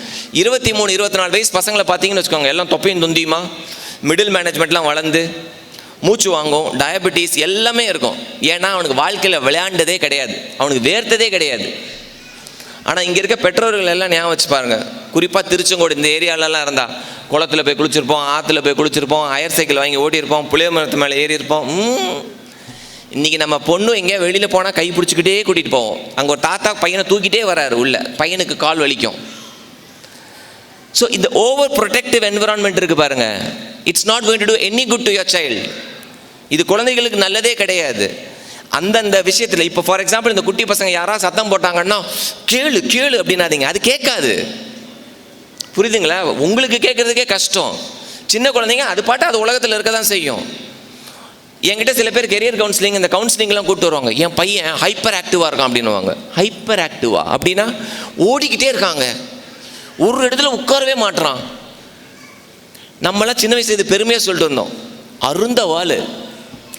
[SPEAKER 2] 23, 24 வயசு பசங்களை பார்த்தீங்கன்னு வச்சுக்கோங்க, எல்லாம் தொப்பையும் தொந்தியுமா, மிடில் மேனேஜ்மெண்ட்லாம் வளர்ந்து மூச்சு வாங்கும், டயபெட்டிஸ் எல்லாமே இருக்கும். ஏன்னா அவனுக்கு வாழ்க்கையில் விளையாண்டதே கிடையாது, அவனுக்கு வேர்த்ததே கிடையாது. ஆனால் இங்கே இருக்க பெற்றோர்கள் எல்லாம் ஞாபகம் வச்சு பாருங்கள், குறிப்பாக திருச்செங்கோடு இந்த ஏரியாலலாம் இருந்தால் குளத்தில் போய் குளிச்சிருப்போம், ஆற்றுல போய் குளிச்சிருப்போம், ஹயர் சைக்கிள் வாங்கி ஓட்டியிருப்போம், புளிய மரத்து மேலே ஏறி இருப்போம். இன்றைக்கி நம்ம பொண்ணு எங்கேயா வெளியில் போனால் கை பிடிச்சிக்கிட்டே கூட்டிகிட்டு போவோம். அங்கே ஒரு தாத்தா பையனை தூக்கிட்டே வராரு உள்ள, பையனுக்கு கால் வலிக்கும். ஸோ இந்த ஓவர் ப்ரொடெக்டிவ் என்விரான்மெண்ட் இருக்குது பாருங்கள், it's not going to do any good to your child. இது குழந்தைகளுக்கு நல்லதே கிடையாது. அந்தந்த விஷயத்தில் இப்போ ஃபார் எக்ஸாம்பிள் இந்த குட்டி பசங்க யாராவது சத்தம் போட்டாங்கன்னா கேளு கேளு அப்படின்னாதீங்க, அது கேட்காது. புரியுதுங்களா? உங்களுக்கு கேட்குறதுக்கே கஷ்டம். சின்ன குழந்தைங்க அது பாட்டு அது உலகத்தில் இருக்க தான் செய்யும். என்கிட்ட சில பேர் கெரியர் கவுன்சிலிங், இந்த கவுன்சிலிங்லாம் கூப்பிட்டு வருவாங்க. என் பையன் ஹைப்பர் ஆக்டிவாக இருக்கான் அப்படின்னுவாங்க. ஹைப்பர் ஆக்டிவா அப்படின்னா ஓடிக்கிட்டே இருக்காங்க, ஒரு இடத்துல உட்காரவே மாட்டுறான். நம்மளாம் சின்ன வயசு இது பெருமையாக சொல்லிட்டு இருந்தோம், அருந்த வாள்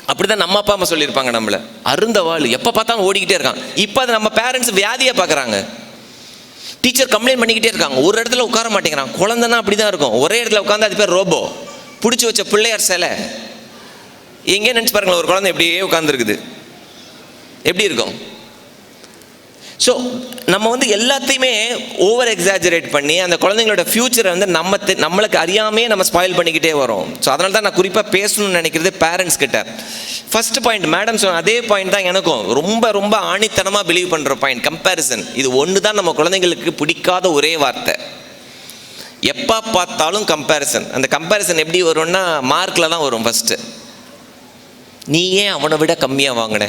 [SPEAKER 2] அப்படிதான் நம்ம அப்பா அம்மா சொல்லியிருப்பாங்க நம்மள. அருந்தவாள் எப்போ பார்த்தாலும் ஓடிக்கிட்டே இருக்கான். இப்போ அது நம்ம பேரண்ட்ஸ் வியாதியாக பார்க்குறாங்க. டீச்சர் கம்ப்ளைண்ட் பண்ணிக்கிட்டே இருக்காங்க, ஒரு இடத்துல உட்கார மாட்டேங்கிறான். குழந்தைன்னா அப்படி தான் இருக்கும், ஒரே இடத்துல உட்காந்து அது பேர் ரோபோ, பிடிச்சி வச்ச பிள்ளையார் சிலை. எங்கே நினச்சி பாருங்களேன், ஒரு குழந்தை எப்படியே உட்காந்துருக்குது, எப்படி இருக்கும்? ஸோ நம்ம வந்து எல்லாத்தையுமே ஓவர் எக்ஸாஜரேட் பண்ணி அந்த குழந்தைங்களோட ஃப்யூச்சரை வந்து நம்மளுக்கு அறியாமையே நம்ம ஸ்பாயில் பண்ணிக்கிட்டே வரோம். ஸோ அதனால தான் நான் குறிப்பாக பேசணும்னு நினைக்கிறது பேரண்ட்ஸ் கிட்ட. ஃபர்ஸ்ட் பாயிண்ட் மேடம் சொன்ன அதே பாயிண்ட் தான் எனக்கும் ரொம்ப ரொம்ப ஆணித்தனமாக பிலீவ் பண்ணுற பாயிண்ட், கம்பேரிசன். இது ஒன்று தான் நம்ம குழந்தைங்களுக்கு பிடிக்காத ஒரே வார்த்தை. எப்போ பார்த்தாலும் கம்பேரிசன். அந்த கம்பேரிசன் எப்படி வரும்னா மார்க்கில் தான் வரும். ஃபஸ்ட்டு நீ ஏன் அவனை விட கம்மியாக வாங்கின,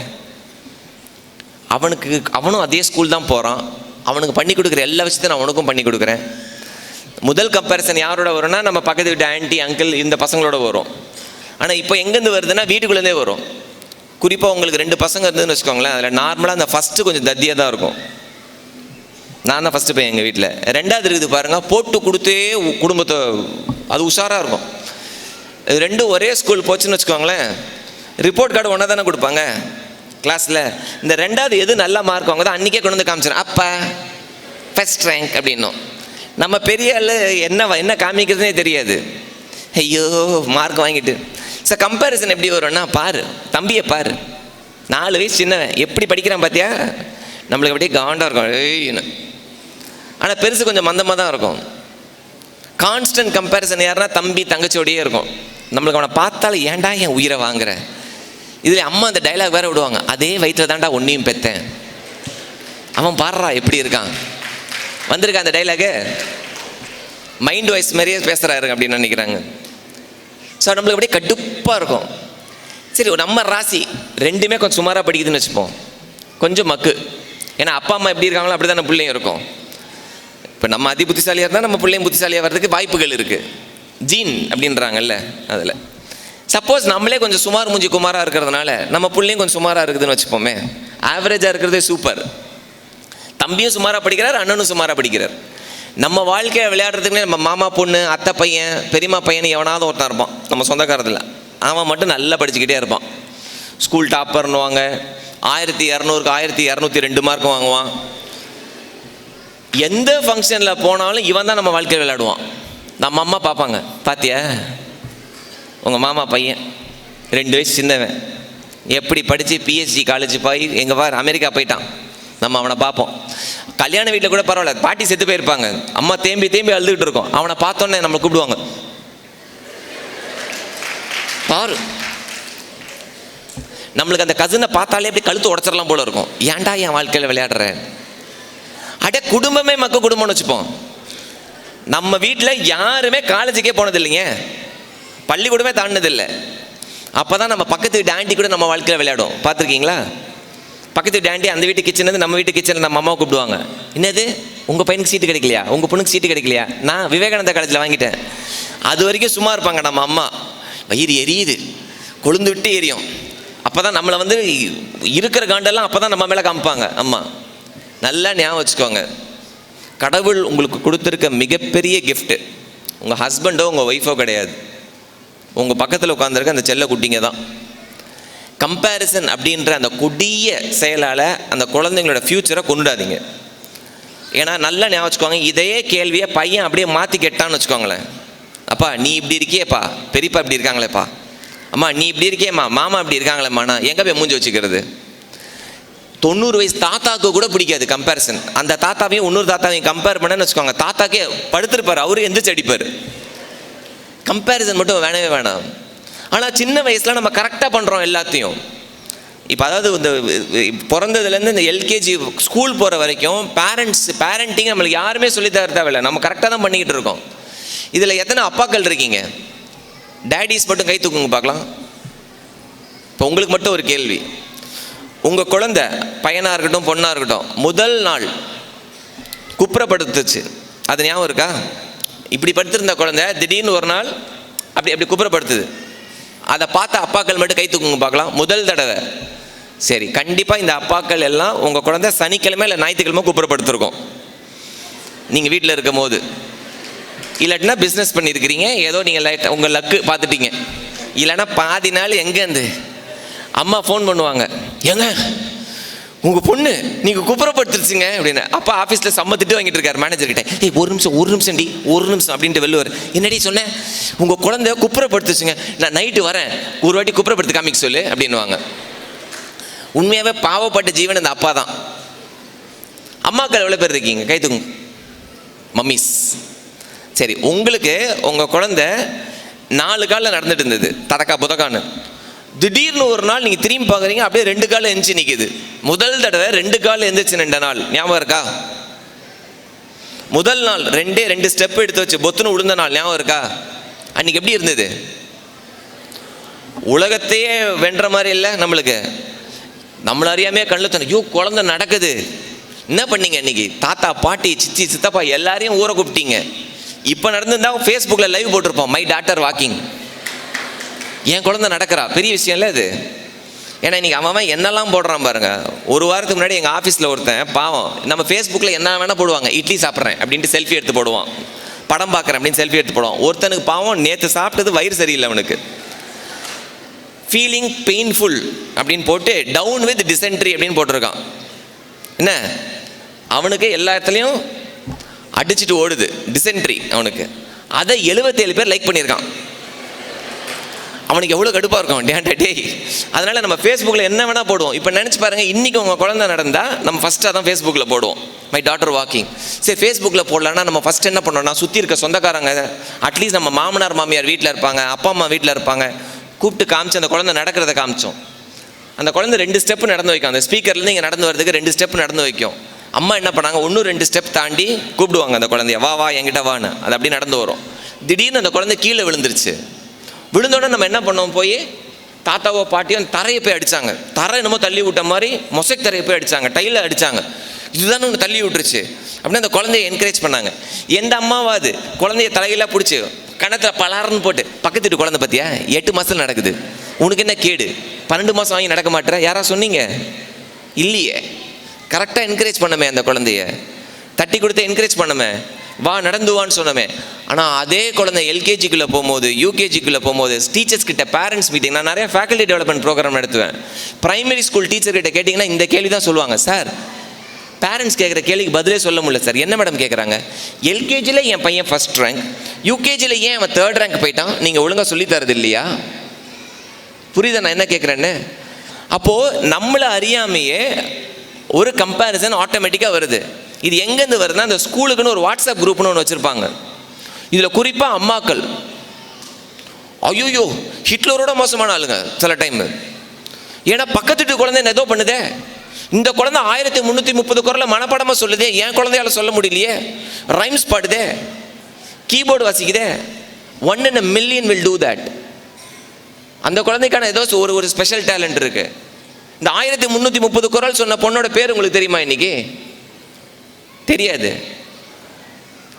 [SPEAKER 2] அவனும் அதே ஸ்கூல் தான் போகிறான், அவனுக்கு பண்ணி கொடுக்குற எல்லா விஷயத்தையும் நான் அவனுக்கும் பண்ணி கொடுக்குறேன். முதல் கம்பேரிசன் யாரோட வரும்னா நம்ம பக்கத்து வீட்டு ஆன்ட்டி அங்கிள் இந்த பசங்களோட வரும். ஆனால் இப்போ எங்கேருந்து வருதுன்னா வீட்டுக்குள்ளேருந்தே வரும். குறிப்பாக உங்களுக்கு 2 பசங்க இருந்ததுன்னு வச்சுக்கோங்களேன், அதில் நார்மலாக அந்த ஃபஸ்ட்டு கொஞ்சம் தத்தியாக தான் இருக்கும். நான் தான் ஃபஸ்ட்டு போய் எங்கள் வீட்டில். 2வது இருக்குது பாருங்கள், போட்டு கொடுத்தே குடும்பத்தை அது உஷாராக இருக்கும். 2 ஒரே ஸ்கூல் போச்சுன்னு வச்சுக்கோங்களேன், ரிப்போர்ட் கார்டு ஒன்றா தானே கொடுப்பாங்க கிளாஸில். இந்த 2வது எது நல்ல மார்க் வாங்குதோ அன்றைக்கே கொண்டு வந்து காமிச்சிடும், அப்பா ஃபஸ்ட் ரேங்க் அப்படின்னும். நம்ம பெரிய ஆள் என்ன காமிக்கிறதுனே தெரியாது, ஐயோ மார்க் வாங்கிட்டு. ஸோ கம்பேரிசன் எப்படி வரும்னா, பாரு தம்பியை பாரு, 4 வயசு சின்னவன் எப்படி படிக்கிறான் பார்த்தியா, நம்மளுக்கு அப்படியே காண்டாக இருக்கும் ஏன்னு. ஆனால் பெருசு கொஞ்சம் மந்தமாக தான் இருக்கும். கான்ஸ்டன்ட் கம்பேரிசன் யாருன்னா தம்பி தங்கச்சியோடையே இருக்கும். நம்மளுக்கு அவனை பார்த்தாலும் ஏன்டா என் உயிரை வாங்குற. இதில் அம்மா அந்த டைலாக் வேறு விடுவாங்க, அதே வயிற்றில் தான்டா ஒன்றையும் பெற்றேன், அவன் பாடுறா எப்படி இருக்கான். வந்திருக்கா அந்த டைலாகு, மைண்ட் வாய்ஸ் மாதிரியே பேசுகிறாரு அப்படின்னு நினைக்கிறாங்க. ஸோ நம்மளுக்கு அப்படியே கடுப்பாக இருக்கும். சரி நம்ம ராசி 2மே கொஞ்சம் சுமாராக படிக்குதுன்னு வச்சுப்போம், கொஞ்சம் மக்கு. ஏன்னா அப்பா அம்மா எப்படி இருக்காங்களோ அப்படி தான் நம்ம பிள்ளைங்க இருக்கும். இப்போ நம்ம அதி புத்திசாலியாக இருந்தால் நம்ம பிள்ளைங்க புத்திசாலியாக வர்றதுக்கு வாய்ப்புகள் இருக்குது, ஜீன் அப்படின்றாங்கல்ல. அதில் சப்போஸ் நம்மளே கொஞ்சம் சுமார் மூஞ்சி குமாராக இருக்கிறதுனால நம்ம பிள்ளையும் கொஞ்சம் சுமாராக இருக்குதுன்னு வச்சுப்போமே, ஆவரேஜாக இருக்கிறதே சூப்பர். தம்பியும் சுமாராக படிக்கிறார், அண்ணனும் சுமாராக படிக்கிறார். நம்ம வாழ்க்கையை விளையாடுறதுக்குன்னே நம்ம மாமா பொண்ணு அத்தை பையன் பெரியம்மா பையன் எவனாவது ஒருத்தன் இருப்பான் நம்ம சொந்தக்காரத்தில், அவன் மட்டும் நல்லா படிச்சுக்கிட்டே இருப்பான். ஸ்கூல் டாப்பர்னுவாங்க, 1200க்கு 1202 மார்க் வாங்குவான். எந்த ஃபங்க்ஷனில் போனாலும் இவன் தான் நம்ம வாழ்க்கையில் விளையாடுவான். நம்ம அம்மா பார்ப்பாங்க, பார்த்தியா உங்கள் மாமா பையன் 2 வயசு சின்னவன் எப்படி படித்து பிஹெச்டி காலேஜ் போய் எங்கே பார் அமெரிக்கா போயிட்டான். நம்ம அவனை பார்ப்போம். கல்யாண வீட்டில் கூட பரவாயில்ல, பாட்டி செத்து போயிருப்பாங்க, அம்மா தேம்பி அழுதுகிட்டு இருக்கோம், அவனை பார்த்தோன்னே நம்மளை கூப்பிடுவாங்க, பாரு. நம்மளுக்கு அந்த கசினை பார்த்தாலே அப்படி கழுத்து உடச்சிடலாம் போல இருக்கும், ஏன்டா என் வாழ்க்கையில் விளையாடுற. அடே குடும்பமே மக்க குடும்பம்னு வச்சுப்போம். நம்ம வீட்டில் யாருமே காலேஜுக்கே போனது இல்லைங்க, பள்ளிக்கூடமே தாண்டினதில்லை. அப்போ தான் நம்ம பக்கத்து வீட்டு ஆண்டி கூட நம்ம வாழ்க்கையில் விளையாடும், பார்த்துருக்கீங்களா? பக்கத்து வீட்டு ஆண்டி அந்த வீட்டு கிச்சன் நம்ம வீட்டு கிச்சனில் நம்ம அம்மாவை கூப்பிடுவாங்க, என்னது உங்கள் பையனுக்கு சீட்டு கிடைக்கலையா, உங்கள் பொண்ணுக்கு சீட்டு கிடைக்கலையா, நான் விவேகானந்தா காலேஜில் வாங்கிட்டேன். அது வரைக்கும் சும்மா இருப்பாங்க நம்ம அம்மா, வயிறு எரியுது கொழுந்து விட்டு எரியும். அப்போ தான் நம்மளை வந்து இருக்கிற காண்டெல்லாம் அப்போ தான் நம்ம மேலே காமிப்பாங்க அம்மா. நல்லா ஞாபகம் வச்சுக்கோங்க, கடவுள் உங்களுக்கு கொடுத்துருக்க மிகப்பெரிய கிஃப்ட்டு உங்கள் ஹஸ்பண்டோ உங்கள் ஒய்ஃபோ கிடையாது, உங்கள் பக்கத்தில் உட்காந்துருக்க அந்த செல்ல குட்டிங்க தான். கம்பேரிசன் அப்படின்ற அந்த கொடிய செயலால் அந்த குழந்தைங்களோட ஃப்யூச்சரை கொண்டுடாதீங்க. ஏன்னா நல்லா ஞாபகம் வச்சுக்கோங்க, இதையே கேள்வியை பையன் அப்படியே மாற்றி கேட்டான்னு வச்சுக்கோங்களேன், அப்பா நீ இப்படி இருக்கியேப்பா, பெரியப்பா இப்படி இருக்காங்களேப்பா, அம்மா நீ இப்படி இருக்கியேம்மா, மாமா இப்படி இருக்காங்களேம்மா, நான் எங்கே போய் மூஞ்சி வச்சுக்கிறது. 90 வயசு தாத்தாவுக்கு கூட பிடிக்காது கம்பேரிசன். அந்த தாத்தாவையும் இன்னொரு தாத்தாவையும் கம்பேர் பண்ணேன்னு வச்சுக்கோங்க, தாத்தாக்கே படுத்திருப்பார், அவரு எந்திரிச்சு அடிப்பார். கம்பேரிசன் மட்டும் வேணவே வேணாம். ஆனால் சின்ன வயசில் நம்ம கரெக்டாக பண்ணுறோம் எல்லாத்தையும். இப்போ அதாவது இந்த பிறந்ததுலேருந்து இந்த எல்கேஜி ஸ்கூல் போகிற வரைக்கும் பேரண்டிங் நம்மளுக்கு யாருமே சொல்லித்தர தேவையில்லை, நம்ம கரெக்டாக தான் பண்ணிக்கிட்டு இருக்கோம். இதில் எத்தனை அப்பாக்கள் இருக்கீங்க? டேடிஸ் மட்டும் கை தூக்குங்க பார்க்கலாம். இப்போ உங்களுக்கு மட்டும் ஒரு கேள்வி, உங்கள் குழந்தை பையனாக இருக்கட்டும் பொண்ணாக இருக்கட்டும் முதல் நாள் குப்புறப்படுத்துச்சு, அது ஞாபகம் இருக்கா? இப்படி படுத்திருந்த குழந்தை திடீர்னு ஒரு நாள் அப்படி குப்புறப்படுத்துது, அதை பார்த்த அப்பாக்கள் மட்டும் கை தூக்குங்க பார்க்கலாம் முதல் தடவை. சரி, கண்டிப்பாக இந்த அப்பாக்கள் எல்லாம் உங்கள் குழந்தை சனிக்கிழமை இல்லை ஞாயிற்றுக்கிழமை குப்புறப்படுத்திருக்கோம் நீங்கள் வீட்டில் இருக்கும் போது. இல்லாட்டினா பிஸ்னஸ் பண்ணியிருக்கிறீங்க, ஏதோ நீங்கள் உங்கள் லக்கு பார்த்துட்டீங்க. இல்லைன்னா பாதி நாள் எங்கேருந்து அம்மா ஃபோன் பண்ணுவாங்க, ஏங்க உங்கள் பொண்ணு நீங்கள் குப்புறப்படுத்துருச்சுங்க அப்படின்னு. அப்பா ஆஃபீஸில் செம்ம திட்டு வாங்கிட்டு இருக்காரு மேனேஜர்கிட்ட. ஏய் ஒரு நிமிஷம் ஒரு நிமிஷம் அப்படின்ட்டு வெல்லுவார். என்னடி சொன்னேன்? உங்கள் குழந்தை குப்புறப்படுத்துச்சுங்க. நான் நைட்டு வரேன், ஒரு வாட்டி குப்புறப்படுத்து காமிக்க சொல்லு அப்படின்வாங்க. உண்மையாகவே பாவப்பட்ட ஜீவன் அந்த அப்பா தான். அம்மாக்கள் எவ்வளோ பேர் இருக்கீங்க? கை தூங்க மம்மிஸ். சரி, உங்களுக்கு உங்கள் குழந்தை 4 காலில் நடந்துட்டு இருந்தது, தடக்கா புதக்கான்னு. திடீர்னு ஒரு நாள் நீங்கள் திரும்பி பார்க்குறீங்க, அப்படியே 2 காலில் எந்திரிச்சு நிற்கிது. முதல் தடவை 2 காலில் எந்திரிச்சு நின்ற நாள் ஞாபகம் இருக்கா? முதல் நாள் 2 ஸ்டெப் எடுத்து வச்சு பொத்துன்னு விழுந்த நாள் ஞாபகம் இருக்கா? அன்னைக்கு எப்படி இருந்தது? உலகத்தையே வென்ற மாதிரி இல்லை நம்மளுக்கு. நம்மள அறியாமே கண்ணில் தண்ணி, ஐயோ குழந்தை நடக்குது. என்ன பண்ணீங்க இன்னைக்கு? தாத்தா பாட்டி சித்தி சித்தப்பா எல்லாரையும் ஊரை கூப்பிட்டீங்க. இப்போ நடந்துருந்தா ஃபேஸ்புக்கில் லைவ் போட்டிருப்போம், மை டாட்டர் வாக்கிங், என் குழந்தை நடக்கிறா. பெரிய விஷயம் இல்லை அது. ஏன்னா இன்றைக்கி அவன் என்னெல்லாம் போடுறான் பாருங்க. ஒரு வாரத்துக்கு முன்னாடி எங்கள் ஆஃபீஸில் ஒருத்தன் பாவம், நம்ம ஃபேஸ்புக்கில் என்ன வேணால் போடுவாங்க, இட்லி சாப்பிட்றேன் அப்படின்ட்டு செல்ஃபி எடுத்து போடுவான், படம் பார்க்குறேன் அப்படின்னு செல்ஃபி எடுத்து போடுவான். ஒருத்தனுக்கு பாவம் நேற்று சாப்பிட்டது வயிறு சரியில்லை அவனுக்கு, ஃபீலிங் பெயின்ஃபுல் அப்படின்னு போட்டு டவுன் வித் டிசென்ட்ரி அப்படின்னு போட்டிருக்கான். என்ன அவனுக்கு எல்லா இடத்துலையும் அடிச்சுட்டு ஓடுது டிசென்ட்ரி அவனுக்கு. அதை 77 பேர் லைக் பண்ணியிருக்கான். அவனுக்கு எவ்வளோ கடுப்பாக இருக்கும் டே. அதனால் நம்ம ஃபேஸ்புக்கில் என்ன வேணால் போடுவோம். இப்போ நினச்சி பாருங்கள், இன்றைக்கி உங்கள் குழந்தை நடந்தால் நம்ம ஃபஸ்ட்டாக தான் ஃபேஸ்புக்கில் போடுவோம், மை டாட்டர் வாக்கிங். சரி, ஃபேஸ்புக்கில் போடலன்னா நம்ம ஃபஸ்ட் என்ன பண்ணோம்னா, சுற்றி இருக்க சொந்தக்காரங்க, அட்லீஸ்ட் நம்ம மாமனார் மாமியார் வீட்டில் இருப்பாங்க, அப்பா அம்மா வீட்டில் இருப்பாங்க, கூப்பிட்டு காமிச்சு அந்த குழந்தை நடக்கிறத காமிச்சோம். அந்த குழந்தை 2 ஸ்டெப்பு நடந்து வைக்கும். அந்த ஸ்பீக்கர்லேருந்து இங்கே நடந்து வரதுக்கு 2 ஸ்டெப் நடந்து வைக்கும். அம்மா என்ன பண்ணாங்க, 1-2 ஸ்டெப் தாண்டி கூப்பிடுவாங்க அந்த குழந்தைய, வா என்கிட்ட வான்னு. அது அப்படி நடந்து வரும். திடீர்னு அந்த குழந்தை கீழே விழுந்துருச்சு. விழுந்தோடனே நம்ம என்ன பண்ணோம், போய் தாத்தாவோ பாட்டியோ அந்த தரையை போய் அடித்தாங்க. தரை என்னமோ தள்ளி விட்ட மாதிரி மொசைக் தரையை போய் அடித்தாங்க, டைலில் அடித்தாங்க. இதுதானே ஒன்று தள்ளி விட்டுருச்சு அப்படின்னு அந்த குழந்தைய என்கரேஜ் பண்ணாங்க. எந்த அம்மாவாது குழந்தைய தலையெல்லாம் பிடிச்சி கணத்தில் பலாரன்னு போட்டு, பக்கத்து வீட்டு குழந்தை பார்த்தியா 8 மாதத்தில் நடக்குது, உனக்கு என்ன கேடு, 12 மாதம் வாங்கி நடக்க மாட்டேற, யாரா சொன்னீங்க? இல்லையே. கரெக்டாக என்கரேஜ் பண்ணமே, அந்த குழந்தைய தட்டி கொடுத்து என்கரேஜ் பண்ணமே, வா நடந்து வான்னு சொன்னமே. ஆனால் அதே குழந்தை எல்கேஜிக்குள்ளே போகும்போது, யூகேஜிக்குள்ளே போகும்போது, டீச்சர்ஸ் கிட்ட பேரண்ட்ஸ் மீட்டிங், நான் நிறைய ஃபேக்கல்ட்டி டெவலப்மெண்ட் ப்ரோக்ராம் நடத்துவேன். பிரைமரி ஸ்கூல் டீச்சர் கிட்ட கேட்டிங்கன்னா இந்த கேள்வி தான் சொல்லுவாங்க, சார் பேரண்ட்ஸ் கேட்குற கேள்விக்கு பதிலே சொல்ல முடியல சார். என்ன மேடம் கேட்குறாங்க? எல்கேஜியில் என் பையன் ஃபஸ்ட் ரேங்க், யூகேஜியில் ஏன் அவன் 3rd ரேங்க் போயிட்டான், நீங்கள் ஒழுங்காக சொல்லித்தரது இல்லையா? புரியுதா நான் என்ன கேட்குறேன்னு? அப்போது நம்மளை அறியாமையே ஒரு கம்பேரிசன் ஆட்டோமேட்டிக்காக வருது. இது எங்கேருந்து வருதுன்னா, அந்த ஸ்கூலுக்குன்னு ஒரு வாட்ஸ்அப் குரூப்னு ஒன்று வச்சுருப்பாங்க. இதில் குறிப்பாக அம்மாக்கள், ஐயோ ஹிட்லரோட மோசமான ஆளுங்க சில டைம். ஏன்னா பக்கத்துட்டு குழந்தை ஏதோ பண்ணுதே, இந்த குழந்தை 1330 குரலை மனப்பாடமாக சொல்லுதே, என் குழந்தையால சொல்ல முடியலையே, ரைம்ஸ் பாடுதே, keyboard வாசிக்குதே, 1 in a million will do that. அந்த குழந்தைக்கான ஏதோ ஒரு ஸ்பெஷல் டேலண்ட் இருக்கு. இந்த 1330 குரல் சொன்ன பொண்ணோட பேர் உங்களுக்கு தெரியுமா? இன்னைக்கு தெரியாது.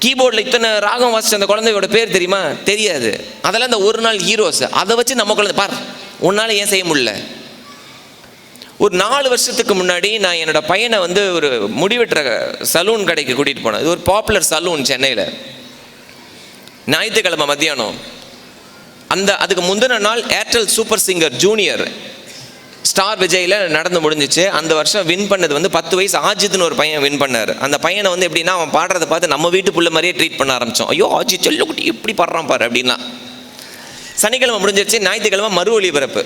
[SPEAKER 2] கீபோர்டில் இத்தனை ராகம் வாசிச்ச அந்த குழந்தையோட பேர் தெரியுமா? தெரியாது. அதெல்லாம் இந்த ஒரு நாள் ஹீரோஸ். அதை வச்சு நம்ம குழந்தை பார், உன்னால ஏன் செய்ய முடியல. ஒரு 4 வருஷத்துக்கு முன்னாடி நான் என்னோட பையனை வந்து ஒரு முடிவெட்டுற சலூன் கடைக்கு கூட்டிகிட்டு போனேன். இது ஒரு பாப்புலர் சலூன் சென்னையில். ஞாயிற்றுக்கிழமை மத்தியானம். அதுக்கு முந்தின நாள் Airtel super singer junior star விஜயில் நடந்து முடிஞ்சிச்சு. அந்த வருஷம் வின் பண்ணது வந்து 10 வயசு ஆஜித்னு ஒரு பையன் வின் பண்ணார். அந்த பையனை வந்து எப்படின்னா, அவன் பாடுறதை பார்த்து நம்ம வீட்டு புள்ள மாதிரியே ட்ரீட் பண்ண ஆரம்பித்தோம். ஐயோ ஆஜித் செல்லக்குட்டி எப்படி பாடுறான் பாரு அப்படின்லாம். சனிக்கிழமை முடிஞ்சிருச்சு, ஞாயிற்றுக்கிழமை மறு ஒளிபரப்பு.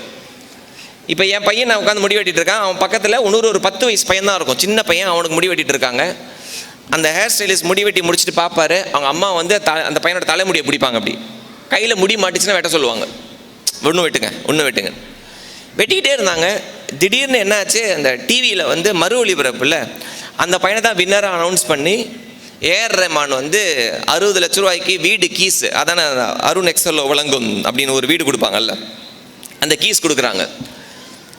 [SPEAKER 2] இப்போ என் பையன் நான் உட்காந்து முடி வெட்டிட்டு இருக்கான். அவன் பக்கத்தில் ஒரு 10 வயசு பையன் தான் இருக்கும், சின்ன பையன். அவனுக்கு முடி வெட்டிட்டு இருக்காங்க. அந்த ஹேர் ஸ்டைலிஸ்ட் முடி வெட்டி முடிச்சுட்டு பார்ப்பாரு. அவங்க அம்மா வந்து அந்த பையனோட தலைமுடியை பிடிப்பாங்க. அப்படி கையில் முடி மாட்டிச்சுன்னா வெட்ட சொல்லுவாங்க. ஒன்று வெட்டுங்க. வெட்டிக்கிட்டே இருந்தாங்க. திடீர்னு என்னாச்சு, அந்த டிவியில் வந்து மறு ஒளிபரப்பில் அந்த பையனை தான் வின்னராக அனௌன்ஸ் பண்ணி ஏஆர் ரஹ்மான் வந்து 60 லட்ச ரூபாய்க்கு வீடு கீஸ், அதான அருண் எக்ஸலோ வழங்கும் அப்படின்னு ஒரு வீடு கொடுப்பாங்கல்ல, அந்த கீஸ் கொடுக்குறாங்க.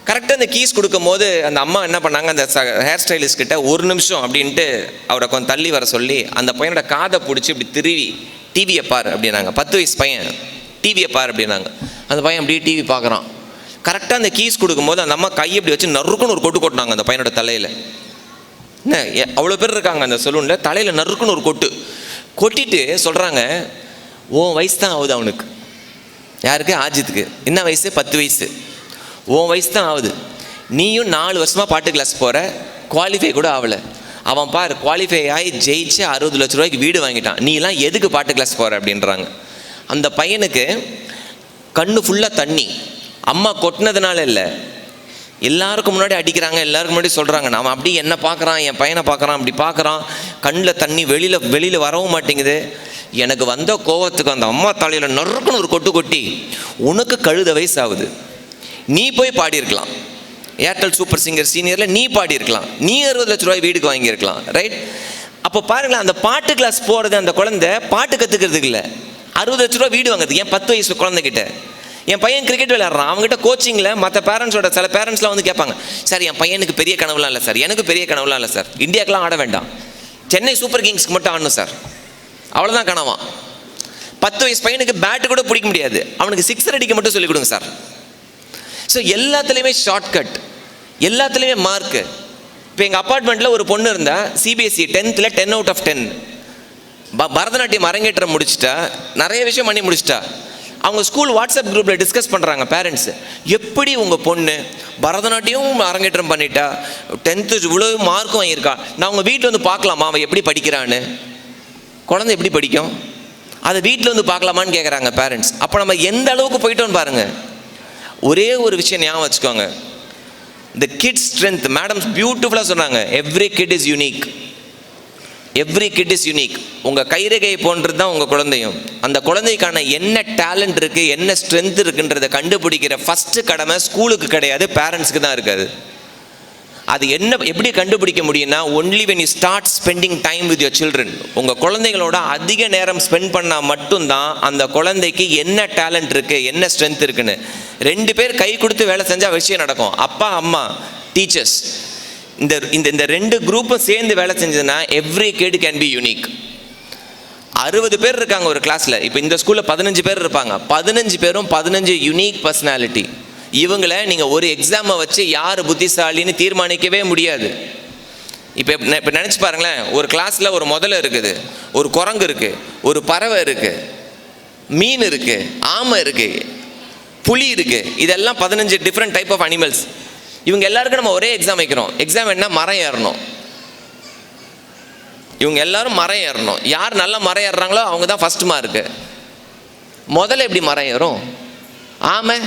[SPEAKER 2] கரெக்டாக அந்த கீஸ் கொடுக்கும் போது அந்த அம்மா என்ன பண்ணாங்க, அந்த ஹேர் ஸ்டைலிஸ்ட் கிட்ட 1 நிமிஷம் அப்படின்ட்டு அவரை கொஞ்சம் தள்ளி வர சொல்லி அந்த பையனோட காதை பிடிச்சி இப்படி திருவி டிவியை பார் அப்படின்னாங்க. 10 வயசு பையன், டிவியை பார் அப்படின்னாங்க. அந்த பையன் அப்படியே டிவி பார்க்குறான். கரெக்டாக அந்த கீஸ் கொடுக்கும்போது அந்த அம்மா கையை இப்படி வச்சு நறுக்குன்னு ஒரு கொட்டு கொட்டினாங்க அந்த பையனோட தலையில். என்ன அவ்வளோ பேர் இருக்காங்க அந்த சலூனில், தலையில் நறுக்குன்னு ஒரு கொட்டிட்டு சொல்கிறாங்க, ஓ வயசு தான் ஆகுது அவனுக்கு. யாருக்கு? ஆஜித்துக்கு. என்ன வயசு? 10 வயசு. உன் வயசு தான் ஆகுது, நீயும் 4 வருஷமாக பாட்டு கிளாஸ் போகிற, குவாலிஃபை கூட ஆகலை. அவன் பார் குவாலிஃபை ஆகி ஜெயிச்சு 60 லட்ச ரூபாய்க்கு வீடு வாங்கிட்டான், நீலாம் எதுக்கு பாட்டு கிளாஸ் போகிற அப்படின்றாங்க. அந்த பையனுக்கு கண்ணு ஃபுல்லாக தண்ணி, அம்மா கொட்டினதுனால இல்லை, எல்லாருக்கும் முன்னாடி அடிக்கிறாங்க, எல்லாருக்கும் முன்னாடி சொல்கிறாங்க. நாம் அப்படி என்ன பார்க்குறான், என் பையனை பார்க்குறான், அப்படி பார்க்குறான், கண்ணில் தண்ணி வெளியில் வரவும் மாட்டேங்குது. எனக்கு வந்த கோவத்துக்கு அந்த அம்மா தலையில் நொறுக்குன்னு ஒரு கொட்டு கொட்டி, உனக்கு கழுத வயசு ஆகுது, நீ போய் பாடியிருக்கலாம், ஏர்டெல் சூப்பர் சிங்கர் சீனியரில் நீ பாடியிருக்கலாம், நீ 60 லட்ச ரூபாய் வீடுக்கு வாங்கியிருக்கலாம், ரைட்? அப்போ பாருங்களேன், அந்த பாட்டு கிளாஸ் போகிறது அந்த குழந்தை பாட்டு கற்றுக்கிறதுக்கு இல்லை, 60 லட்ச ரூபா வீடு வாங்குறது. ஏன் 10 வயசு குழந்தைகிட்ட என் பையன் கிரிக்கெட் விளையாடுறான், அவங்ககிட்ட கோச்சிங்கில் மற்ற பேரண்ட்ஸோட சில பேரண்ட்ஸ்லாம் வந்து கேட்பாங்க, சார் என் பையனுக்கு பெரிய கனவுலாம் இல்லை சார், எனக்கு பெரிய கனவுலாம் இல்லை சார், இந்தியாவுக்குலாம் ஆட வேண்டாம், சென்னை சூப்பர் கிங்ஸ்க்கு மட்டும் ஆடணும் சார், அவ்வளோதான் கனவா. 10 வயசு பையனுக்கு பேட்டு கூட பிடிக்க முடியாது, அவனுக்கு 6 அடிக்க மட்டும் சொல்லிக் கொடுங்க சார். ஸோ எல்லாத்துலேயுமே ஷார்ட்கட், எல்லாத்துலேயுமே மார்க்கு. இப்போ எங்கள் அப்பார்ட்மெண்ட்டில் ஒரு பொண்ணு இருந்தால் CBSE 10th 10 out of 10, Bharatanatyam அரங்கேற்றம் முடிச்சிட்டா, நிறைய விஷயம் பண்ணி முடிச்சிட்டா. அவங்க ஸ்கூல் வாட்ஸ்அப் குரூப்பில் டிஸ்கஸ் பண்ணுறாங்க பேரண்ட்ஸு, எப்படி உங்கள் பொண்ணு பரதநாட்டியம் அரங்கேற்றம் பண்ணிட்டா, 10th இவ்வளோ மார்க்கும் வாங்கியிருக்கா, நான் உங்கள் வீட்டில் வந்து பார்க்கலாமா அவன் எப்படி படிக்கிறான்னு? குழந்தை எப்படி படிக்கும், அதை வீட்டில் வந்து பார்க்கலாமான்னு கேட்குறாங்க பேரண்ட்ஸ். அப்போ நம்ம எந்த அளவுக்கு போயிட்டோன்னு பாருங்கள். ஒரே ஒரு விஷயம் ஞாபகம் வச்சுக்கோங்க, the kids strength, மேடம்ஸ் பியூட்டிஃபுல்லாக சொன்னாங்க, every kid is unique, every kid is unique. உங்கள் கைரேகையை போன்றது தான் உங்கள் குழந்தையும். அந்த குழந்தைக்கான என்ன டேலண்ட் இருக்குது, என்ன ஸ்ட்ரென்த் இருக்குன்றதை கண்டுபிடிக்கிற ஃபஸ்ட்டு கடமை ஸ்கூலுக்கு கிடையாது, பேரண்ட்ஸ்க்கு தான் இருக்காது. அது எப்படி கண்டுபிடிக்க முடியும்னா, only when you start spending time with your children. உங்கள் குழந்தைகளோட அதிக நேரம் ஸ்பெண்ட் பண்ணால் மட்டும்தான் அந்த குழந்தைக்கு என்ன டேலண்ட் இருக்குது, என்ன ஸ்ட்ரென்த் இருக்குன்னு. 2 பேர் கை கொடுத்து வேலை செஞ்சால் விஷயம் நடக்கும். அப்பா அம்மா டீச்சர்ஸ் இந்த 2 குரூப்பும் சேர்ந்து வேலை செஞ்சதுன்னா every kid can be unique. 60 பேர் இருக்காங்க ஒரு கிளாஸில், இப்போ இந்த ஸ்கூலில் 15 பேர் இருப்பாங்க, 15 பேரும் 15 யூனிக் பர்சனாலிட்டி. இவங்களை நீங்கள் ஒரு எக்ஸாமை வச்சு யார் புத்திசாலின்னு தீர்மானிக்கவே முடியாது. இப்போ நினச்சி பாருங்களேன், ஒரு கிளாஸில் ஒரு முதலை இருக்குது, ஒரு குரங்கு இருக்குது, ஒரு பறவை இருக்குது, மீன் இருக்குது, ஆமை இருக்குது, புலி இருக்குது, இதெல்லாம் 15 டிஃப்ரெண்ட் டைப் ஆஃப் அனிமல்ஸ். இவங்க எல்லாருக்கும் நம்ம ஒரே எக்ஸாம் வைக்கிறோம். எக்ஸாம் என்ன? மரம் ஏறணும். இவங்க எல்லாரும் மரம் ஏறணும். யார் நல்லா மரம் ஏறுறாங்களோ அவங்க தான் ஃபர்ஸ்ட் மார்க்கு. முதல்ல எப்படி மரம் ஏறும்? ஆமை,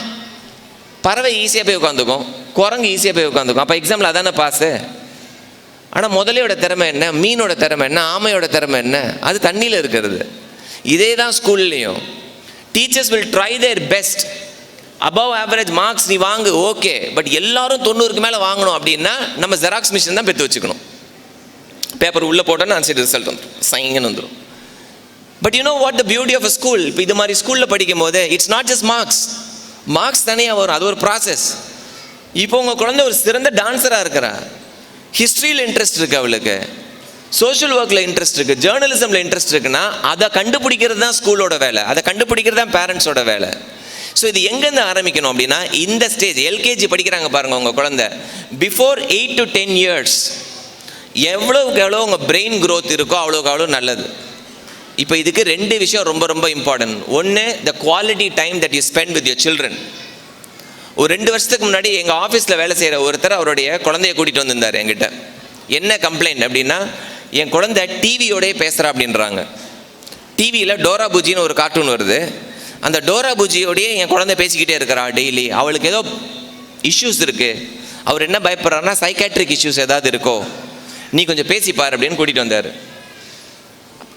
[SPEAKER 2] பறவை ஈஸியாக போய் உட்காந்துக்கும், குரங்கு ஈஸியாக போய் உட்காந்துக்கும். அப்போ எக்ஸாமில் அதானே பாஸு. ஆனால் முதலையோட திறமை என்ன, மீனோட திறமை என்ன, ஆமையோட திறமை என்ன? அது தண்ணியில் இருக்கிறது. இதே தான் ஸ்கூல்லையும். Teachers will try their best. Above average marks நீ வாங்கு, ஓகே, பட் எல்லாரும் 90க்கு மேலே வாங்கணும் அப்படின்னா நம்ம ஜெராக்ஸ் மிஷின் தான் பெற்று வச்சுக்கணும். பேப்பர் உள்ளே போட்டோன்னா ஆன்சர் ரிசல்ட் வந்துடும், சைங்கன்னு வந்துடும். But you know what the beauty of a school? இப்போ இது மாதிரி ஸ்கூலில் படிக்கும் போது இட்ஸ் நாட் ஜஸ்ட் மார்க்ஸ் தனியாக வரும், அது ஒரு ப்ராசஸ். இப்போ உங்கள் குழந்தை ஒரு சிறந்த டான்ஸராக இருக்கிறா, ஹிஸ்ட்ரியில் இன்ட்ரெஸ்ட் இருக்குது, அவளுக்கு சோஷியல் ஒர்க்கில் இன்ட்ரெஸ்ட் இருக்குது, ஜேர்னலிசமில் இன்ட்ரெஸ்ட் இருக்குன்னா அதை கண்டுபிடிக்கிறது தான் ஸ்கூலோட வேலை, அதை கண்டுபிடிக்கிறது தான் பேரண்ட்ஸோட வேலை. ஸோ இது எங்கேருந்து ஆரம்பிக்கணும் அப்படின்னா, இந்த ஸ்டேஜ் எல்கேஜி படிக்கிறாங்க பாருங்கள் உங்கள் குழந்தை, பிஃபோர் 8 to 10 years எவ்வளோக்கு எவ்வளோ உங்கள் பிரெயின் க்ரோத் இருக்கோ அவ்வளோக்கு அவ்வளோ நல்லது. இப்போ இதுக்கு 2 விஷயம் ரொம்ப ரொம்ப இம்பார்ட்டன்ட். ஒன்று, the quality time that you spend with your children. ஒரு 2 வருஷத்துக்கு முன்னாடி எங்கள் ஆஃபீஸில் வேலை செய்கிற ஒருத்தர் அவருடைய குழந்தைய கூட்டிகிட்டு வந்திருந்தார் என்கிட்ட. என்ன கம்ப்ளைண்ட் அப்படின்னா, என் குழந்தை டிவியோடய பேசுகிறா அப்படின்றாங்க. டிவியில் டோரா பூஜின்னு ஒரு கார்ட்டூன் வருது, அந்த டோரா பூஜியோடையே என் குழந்தை பேசிக்கிட்டே இருக்கிறா டெய்லி. அவளுக்கு ஏதோ இஷ்யூஸ் இருக்குது, அவர் என்ன பயப்படுறாருன்னா சைக்காட்ரிக் இஷ்யூஸ் ஏதாவது இருக்கோ, நீ கொஞ்சம் பேசிப்பார் அப்படின்னு கூட்டிகிட்டு வந்தார்.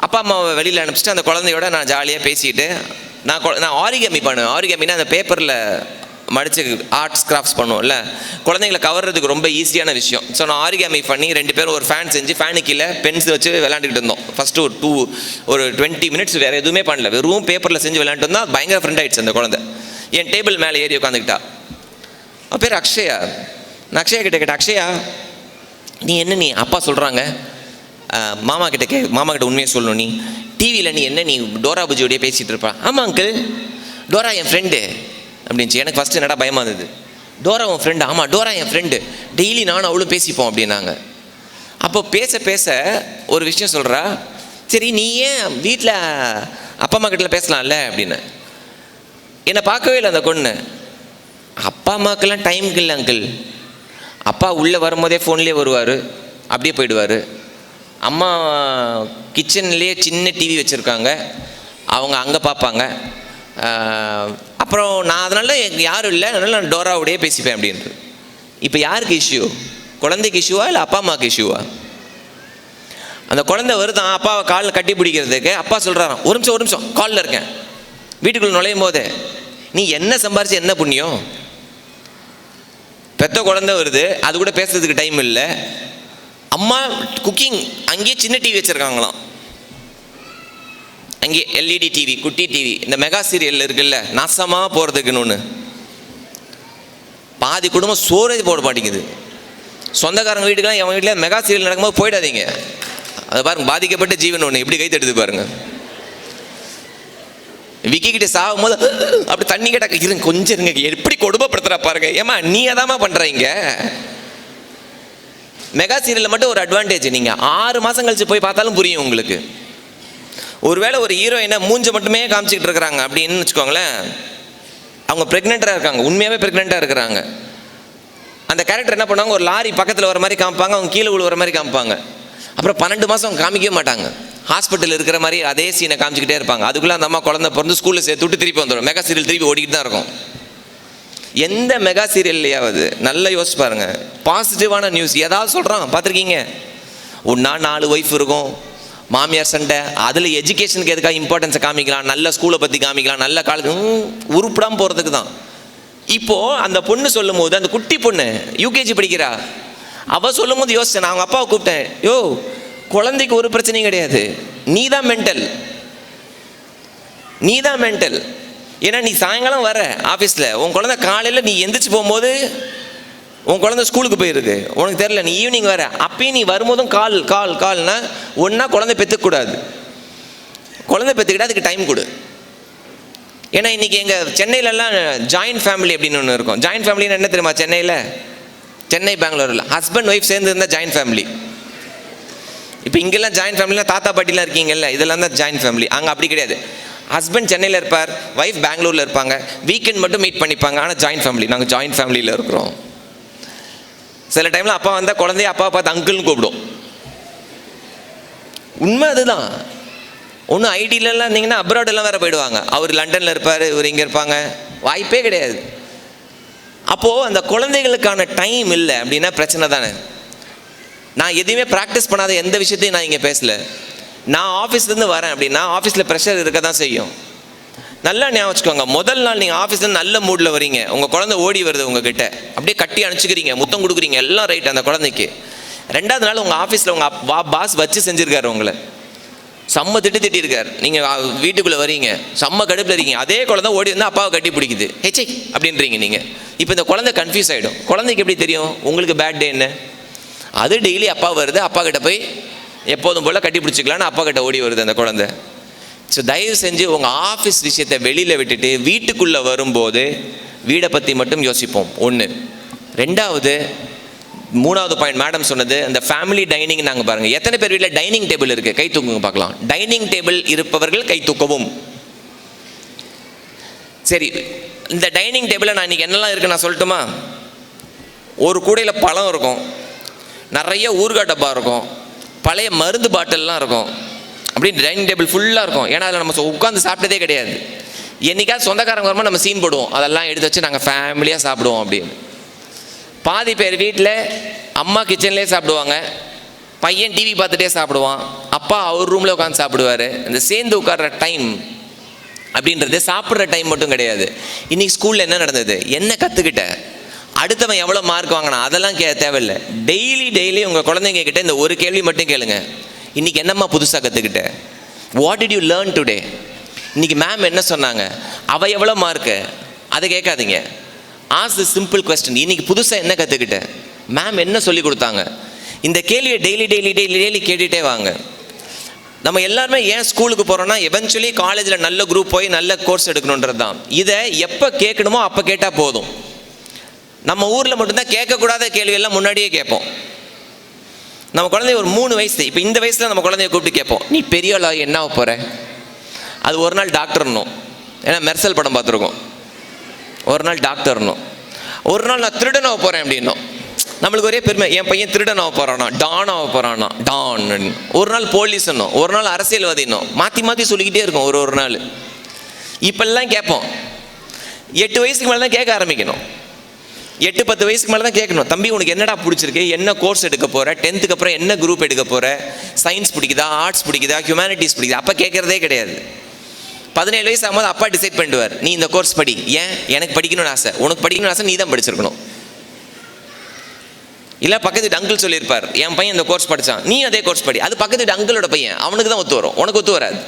[SPEAKER 2] அப்பா அம்மாவை வெளியில் அனுப்பிச்சிட்டு அந்த குழந்தையோட நான் ஜாலியாக பேசிக்கிட்டு, நான் ஆரிகமி பண்ணுவேன். ஆரிகமின்னா அந்த பேப்பரில் மடித்து ஆர்ட்ஸ் கிராஃப்ட்ஸ் பண்ணுவோம்ல, குழந்தைங்களை கவர்றதுக்கு ரொம்ப ஈஸியான விஷயம். ஸோ நான் ஆரிகமி பண்ணி 2 பேரும் ஒரு ஃபேன் செஞ்சு ஃபேனுக்கு கீழே பென்ஸ் வச்சு விளையாண்டுக்கிட்டு இருந்தோம். ஃபஸ்ட்டு ஒரு 20 minutes வேறு எதுவுமே பண்ணல, வெறும் பேப்பரில் செஞ்சு விளையாண்டு வந்தால் பயங்கர ஃப்ரெண்ட் ஆகிடுச்சு அந்த குழந்தை. என் டேபிள் மேலே ஏறி உட்காந்துக்கிட்டா. அவன் பேர் அக்ஷயா. நான் அக்ஷயா கேட்டேன், அக்ஷயா நீ அப்பா சொல்கிறாங்க மாமா கிட்ட உண்மையை சொல்லணும், நீ டிவியில் நீ டோரா பூஜியோடையே பேசிகிட்டு இருப்பா. ஆமாம் அங்கிள், டோரா என் ஃப்ரெண்டு அப்படின்ச்சு. எனக்கு ஃபஸ்ட்டு என்னடா பயமாக இருந்தது. டோரா உன் ஃப்ரெண்டு? ஆமாம், டோரா என் ஃப்ரெண்டு, டெய்லி நானும் அவளும் பேசிப்போம் அப்படின்னாங்க. அப்போ பேச ஒரு விஷயம் சொல்கிறா, சரி நீ ஏன் வீட்டில் அப்பா அம்மா கிட்ட பேசலாம்ல அப்படின்னு. என்னை பார்க்கவே இல்லை அந்த பொண்ணு. அப்பா அம்மாக்கெல்லாம் டைமுக்கு இல்லை அங்கிள். அப்பா உள்ளே வரும்போதே ஃபோன்லேயே வருவார், அப்படியே போயிடுவார். அம்மா கிச்சன்லேயே சின்ன டிவி வச்சுருக்காங்க, அவங்க அங்கே பார்ப்பாங்க. அப்புறம் நான் அதனால யாரும் இல்லை, அதனால நான் டோராவோடையே பேசிப்பேன் அப்படின்றது. இப்போ யாருக்கு இஷ்யூ? குழந்தைக்கு இஷ்யூவா இல்லை அப்பா அம்மாவுக்கு இஷ்யூவா? அந்த குழந்தை வருதான் அப்பாவை காலில் கட்டி பிடிக்கிறதுக்கு. அப்பா சொல்கிறாராம், ஒரு நிமிஷம் காலில் இருக்கேன். வீட்டுக்குள்ளே நுழையும் போதே நீ என்ன சம்பாரிச்சு என்ன புண்ணியம்? பெத்த குழந்தை வருது, அது கூட பேசுறதுக்கு டைம் இல்லை. அம்மா குக்கிங், அங்கேயே சின்ன டிவி வச்சுருக்காங்களாம், அங்கே எல்இடி டிவி, குட்டி டிவி. இந்த மெகா சீரியல் இருக்குல்ல, நாசமாக போகிறதுக்குன்னு ஒன்று. பாதி குடும்பம் ஸ்டோரேஜ் போட மாட்டேங்குது. சொந்தக்காரங்க வீட்டுக்கெல்லாம் என் வீட்டில் மெகா சீரியல் நடக்கும்போது போயிடாதீங்க. அதை பாருங்க, பாதிக்கப்பட்ட ஜீவன் ஒன்று எப்படி கை தடுத்து பாருங்க. விக்கிக்கிட்ட சாகும் போது அப்படி தண்ணி கேட்டா இருங்க கொஞ்சம் இருங்க, எப்படி கொடுமைப்படுத்துறா பாருங்க. ஏமா நீ அதாம்மா பண்றீங்க. மெகா சீரியல்ல மட்டும் ஒரு அட்வான்டேஜ், நீங்க 6 மாசம் கழிச்சு போய் பார்த்தாலும் புரியும் உங்களுக்கு. ஒருவேளை ஒரு ஹீரோயினை மூஞ்ச மட்டுமே காமிச்சிக்கிட்டு இருக்கிறாங்க அப்படின்னு வச்சுக்கோங்களேன், அவங்க பிரெக்னெண்டா இருக்காங்க, உண்மையாவே பிரெக்னெண்டா இருக்கிறாங்க. அந்த கேரக்டர் என்ன பண்ணுவாங்க, ஒரு லாரி பக்கத்தில் வர மாதிரி காமிப்பாங்க, அவங்க கீழே விழுவற மாதிரி காமிப்பாங்க. அப்புறம் 12 மாதம் காமிக்கவே மாட்டாங்க, ஹாஸ்பிட்டல் இருக்கிற மாதிரி அதே சீனை காமிச்சிக்கிட்டே இருப்பாங்க. அதுக்குள்ளே அந்த அம்மா குழந்தை பிறந்து ஸ்கூலில் சேர்த்து விட்டு திருப்பி வந்துடும். மெகா சீரியல் திருப்பி ஓடிக்கிட்டு தான் இருக்கும். எந்த மெகா சீரியல்லையாவது நல்லா யோசிச்சு பாருங்க, பாசிட்டிவான நியூஸ் ஏதாவது சொல்கிறான் பார்த்துருக்கீங்க? ஒன்றா 4 ஒய்ஃப் இருக்கும், மாமியார் சண்டை, அதில் எஜுகேஷனுக்கு எதுக்காக இம்பார்ட்டன்ஸை காமிக்கலாம், நல்ல ஸ்கூலை பற்றி காமிக்கலாம், நல்ல காலேஜ், உருப்படாமல் போகிறதுக்கு தான். இப்போது அந்த பொண்ணு சொல்லும் போது, அந்த குட்டி பொண்ணு யூகேஜி படிக்கிறா, அவள் சொல்லும் போது யோசிச்சேன். நான் அவங்க அப்பாவை கூப்பிட்டேன், யோ குழந்தைக்கு ஒரு பிரச்சனையும் கிடையாது, நீ தான் மென்டல். ஏன்னா நீ சாயங்காலம் வர ஆஃபீஸில், உன் குழந்தை காலையில் நீ எந்திரிச்சு போகும்போது உன் குழந்தை ஸ்கூலுக்கு போயிருக்கு, உனக்கு தெரியல, நீ ஈவினிங் வர, அப்பயும் நீ வரும்போதும் கால்னா ஒன்றா குழந்தை பெற்றுக்கூடாது. குழந்தை பெற்றுக்கிட்ட அதுக்கு டைம் கொடு. ஏன்னா இன்றைக்கி எங்கள் சென்னையிலலாம் ஜாயின்ட் ஃபேமிலி அப்படின்னு ஒன்று இருக்கும். ஜாயின்ட் ஃபேமிலின்னு என்ன தெரியுமா? சென்னை பெங்களூரில் ஹஸ்பண்ட் ஒய்ஃப் சேர்ந்து இருந்தால் ஜாயின்ட் ஃபேமிலி. இப்போ இங்கெல்லாம் ஜாயின்ட் ஃபேமிலிலாம் தாத்தா பாட்டிலாம் இருக்கீங்கல்ல, இதெல்லாம் தான் ஜாயின்ட் ஃபேமிலி. அங்கே அப்படி கிடையாது. ஹஸ்பண்ட் சென்னையில் இருப்பார், ஒய்ஃப் பெங்களூரில் இருப்பாங்க, வீக்கெண்ட் மட்டும் மீட் பண்ணிப்பாங்க. ஆனால் ஜாயின்ட் ஃபேமிலி, நாங்கள் ஜாயின்ட் ஃபேமிலியில் இருக்கிறோம். சில டைமில் அப்பா வந்தால் குழந்தைய அப்பாவை பார்த்து அங்கிள்னு கூப்பிடும். உண்மை அதுதான். ஒன்றும் ஐடியிலலாம் இருந்தீங்கன்னா அப்ராடெல்லாம் வேறு போயிடுவாங்க. அவர் லண்டனில் இருப்பார், இவர் இங்கே இருப்பாங்க, வாய்ப்பே கிடையாது. அப்போது அந்த குழந்தைகளுக்கான டைம் இல்லை அப்படின்னா பிரச்சனை தானே. நான் எதையுமே ப்ராக்டிஸ் பண்ணாத எந்த விஷயத்தையும் நான் இங்கே பேசலை. நான் ஆஃபீஸ்லேருந்து வரேன் அப்படின்னா ஆஃபீஸில் ப்ரெஷர் இருக்க தான் செய்யும். நல்லா ஞாபகம் வச்சுக்கோங்க, முதல் நாள் நீங்கள் ஆஃபீஸில் நல்ல மூடில் வரீங்க, உங்கள் குழந்தை ஓடி வருது உங்ககிட்ட, அப்படியே கட்டி அனுப்பிச்சிக்கிறீங்க, முத்தம் கொடுக்குறீங்க, எல்லாம் ரைட் அந்த குழந்தைக்கு. 2வது நாள் உங்கள் ஆஃபீஸில் உங்கள் பாஸ் வச்சு செஞ்சுருக்காரு, உங்களை செம்ம திட்டிருக்கார். நீங்கள் வீட்டுக்குள்ளே வரீங்க, செம்ம கடுப்பில் இருக்கீங்க, அதே குழந்தை ஓடி வந்து அப்பாவை கட்டி பிடிக்குது, ஹெச்சை அப்படின்றீங்க நீங்கள். இப்போ இந்த குழந்தை கன்ஃபியூஸ் ஆகிடும். குழந்தைக்கு எப்படி தெரியும் உங்களுக்கு பேட் டே என்ன? அது டெய்லி அப்பா வருது, அப்பா கிட்ட போய் எப்போதும் போல் கட்டி பிடிச்சிக்கலான்னு அப்பா கிட்ட ஓடி வருது அந்த குழந்தை. ஸோ தயவு செஞ்சு உங்கள் ஆஃபீஸ் விஷயத்தை வெளியில் விட்டுட்டு வீட்டுக்குள்ளே வரும்போது வீடை பற்றி மட்டும் யோசிப்போம். 1. 2வது 3வது பாயிண்ட் மேடம் சொன்னது, அந்த ஃபேமிலி டைனிங். நாங்கள் பாருங்கள், எத்தனை பேர் வீட்டில் டைனிங் டேபிள் இருக்குது? கை தூக்குங்க பார்க்கலாம். டைனிங் டேபிள் இருப்பவர்கள் கை தூக்கவும். சரி, இந்த டைனிங் டேபிளில் நான் இன்றைக்கி என்னெல்லாம் இருக்குது நான் சொல்லட்டுமா? ஒரு கூடையில் பழம் இருக்கும், நிறைய ஊறுகாய் டப்பா இருக்கும், பழைய மருந்து பாட்டில்லாம் இருக்கும். அப்படி டைனிங் டேபிள் ஃபுல்லாக இருக்கும். ஏன்னா அதில் நம்ம உட்காந்து சாப்பிட்டதே கிடையாது. என்றைக்காவது சொந்தக்காரங்க வரும்போது நம்ம சீன் போடுவோம், அதெல்லாம் எடுத்து வச்சு நாங்கள் ஃபேமிலியாக சாப்பிடுவோம் அப்படின்னு. பாதி பேர் வீட்டில் அம்மா கிச்சன்லேயே சாப்பிடுவாங்க, பையன் டிவி பார்த்துட்டே சாப்பிடுவான், அப்பா அவர் ரூமில் உட்காந்து சாப்பிடுவார். இந்த சேர்ந்து உட்கார்ற டைம் அப்படின்றது சாப்பிட்ற டைம் மட்டும் கிடையாது. இன்றைக்கி ஸ்கூலில் என்ன நடந்தது, என்ன கற்றுக்கிட்ட, அடுத்தவன் எவ்வளோ மார்க் வாங்கினா, அதெல்லாம் தேவையில்லை. டெய்லி உங்கள் குழந்தைங்க கிட்ட இந்த ஒரு கேள்வி மட்டும் கேளுங்க, இன்றைக்கி என்னம்மா புதுசாக கற்றுக்கிட்ட, what did you learn today, இன்றைக்கி மேம் என்ன சொன்னாங்க, அவள் எவ்வளோ மார்க்கு, அதை கேட்காதீங்க. ஆஸ் தி சிம்பிள் கொஸ்டின், இன்றைக்கி புதுசாக என்ன கற்றுக்கிட்ட, மேம் என்ன சொல்லி கொடுத்தாங்க. இந்த கேள்வியை டெய்லி கேட்டுகிட்டே வாங்க. நம்ம எல்லாருமே ஏன் ஸ்கூலுக்கு போகிறோன்னா எவென்ச்சுவலி காலேஜில் நல்ல குரூப் போய் நல்ல கோர்ஸ் எடுக்கணுன்றது தான். இதை எப்போ கேட்கணுமோ அப்போ கேட்டால் போதும். நம்ம ஊரில் மட்டும்தான் கேட்கக்கூடாத கேள்வியெல்லாம் முன்னாடியே கேட்போம். நம்ம குழந்தை ஒரு 3 வயசு, இப்போ இந்த வயசில் நம்ம குழந்தைய கூப்பிட்டு கேட்போம், நீ பெரிய ஆளா என்ன போகிற, அது ஒரு நாள் டாக்டர்னும். ஏன்னா மெர்சல் படம் பார்த்துருக்கோம், ஒரு நாள் டாக்டர்னும். ஒரு நாள் நான் திருடனாக போகிறேன் அப்படின்னோம். நம்மளுக்கு ஒரே பெருமை, என் பையன் திருடனாக போகிறானா, டானாக போகிறானா, டான். ஒரு நாள் போலீஸ்னும், ஒரு நாள் அரசியல்வாதினும், மாற்றி மாற்றி சொல்லிக்கிட்டே இருக்கும் ஒரு நாள். இப்பெல்லாம் கேட்போம். 8 வயசுக்கு மேலே தான் கேட்க ஆரம்பிக்கணும். 8-10 வயசுக்கு மேலே தான் கேட்கணும், தம்பி உனக்கு என்னடா பிடிச்சிருக்கு, என்ன கோர்ஸ் எடுக்க போகிற, 10th அப்புறம் என்ன குரூப் எடுக்க போகிற, சயின்ஸ் பிடிக்குதா, ஆர்ட்ஸ் பிடிக்குதா, ஹியூமனிட்டிஸ் பிடிக்குதா. அப்போ கேட்குறதே கிடையாது. 17 வயசு ஆகும்போது அப்பா டிசைட் பண்ணிடுவார், நீ இந்த கோர்ஸ் படி. ஏன்? எனக்கு படிக்கணும்னு ஆசை. உனக்கு படிக்கணும்னு ஆசை, நீ தான் படிச்சிருக்கணும். இல்லை பக்கத்து வீட்டு அங்கிள் சொல்லியிருப்பார், என் பையன் இந்த கோர்ஸ் படித்தான், நீ அதே கோர்ஸ் படி. அது பக்கத்து வீட்டு அங்கிளோட பையன், அவனுக்கு தான் ஒத்து வரும், உனக்கு ஒத்து வராது.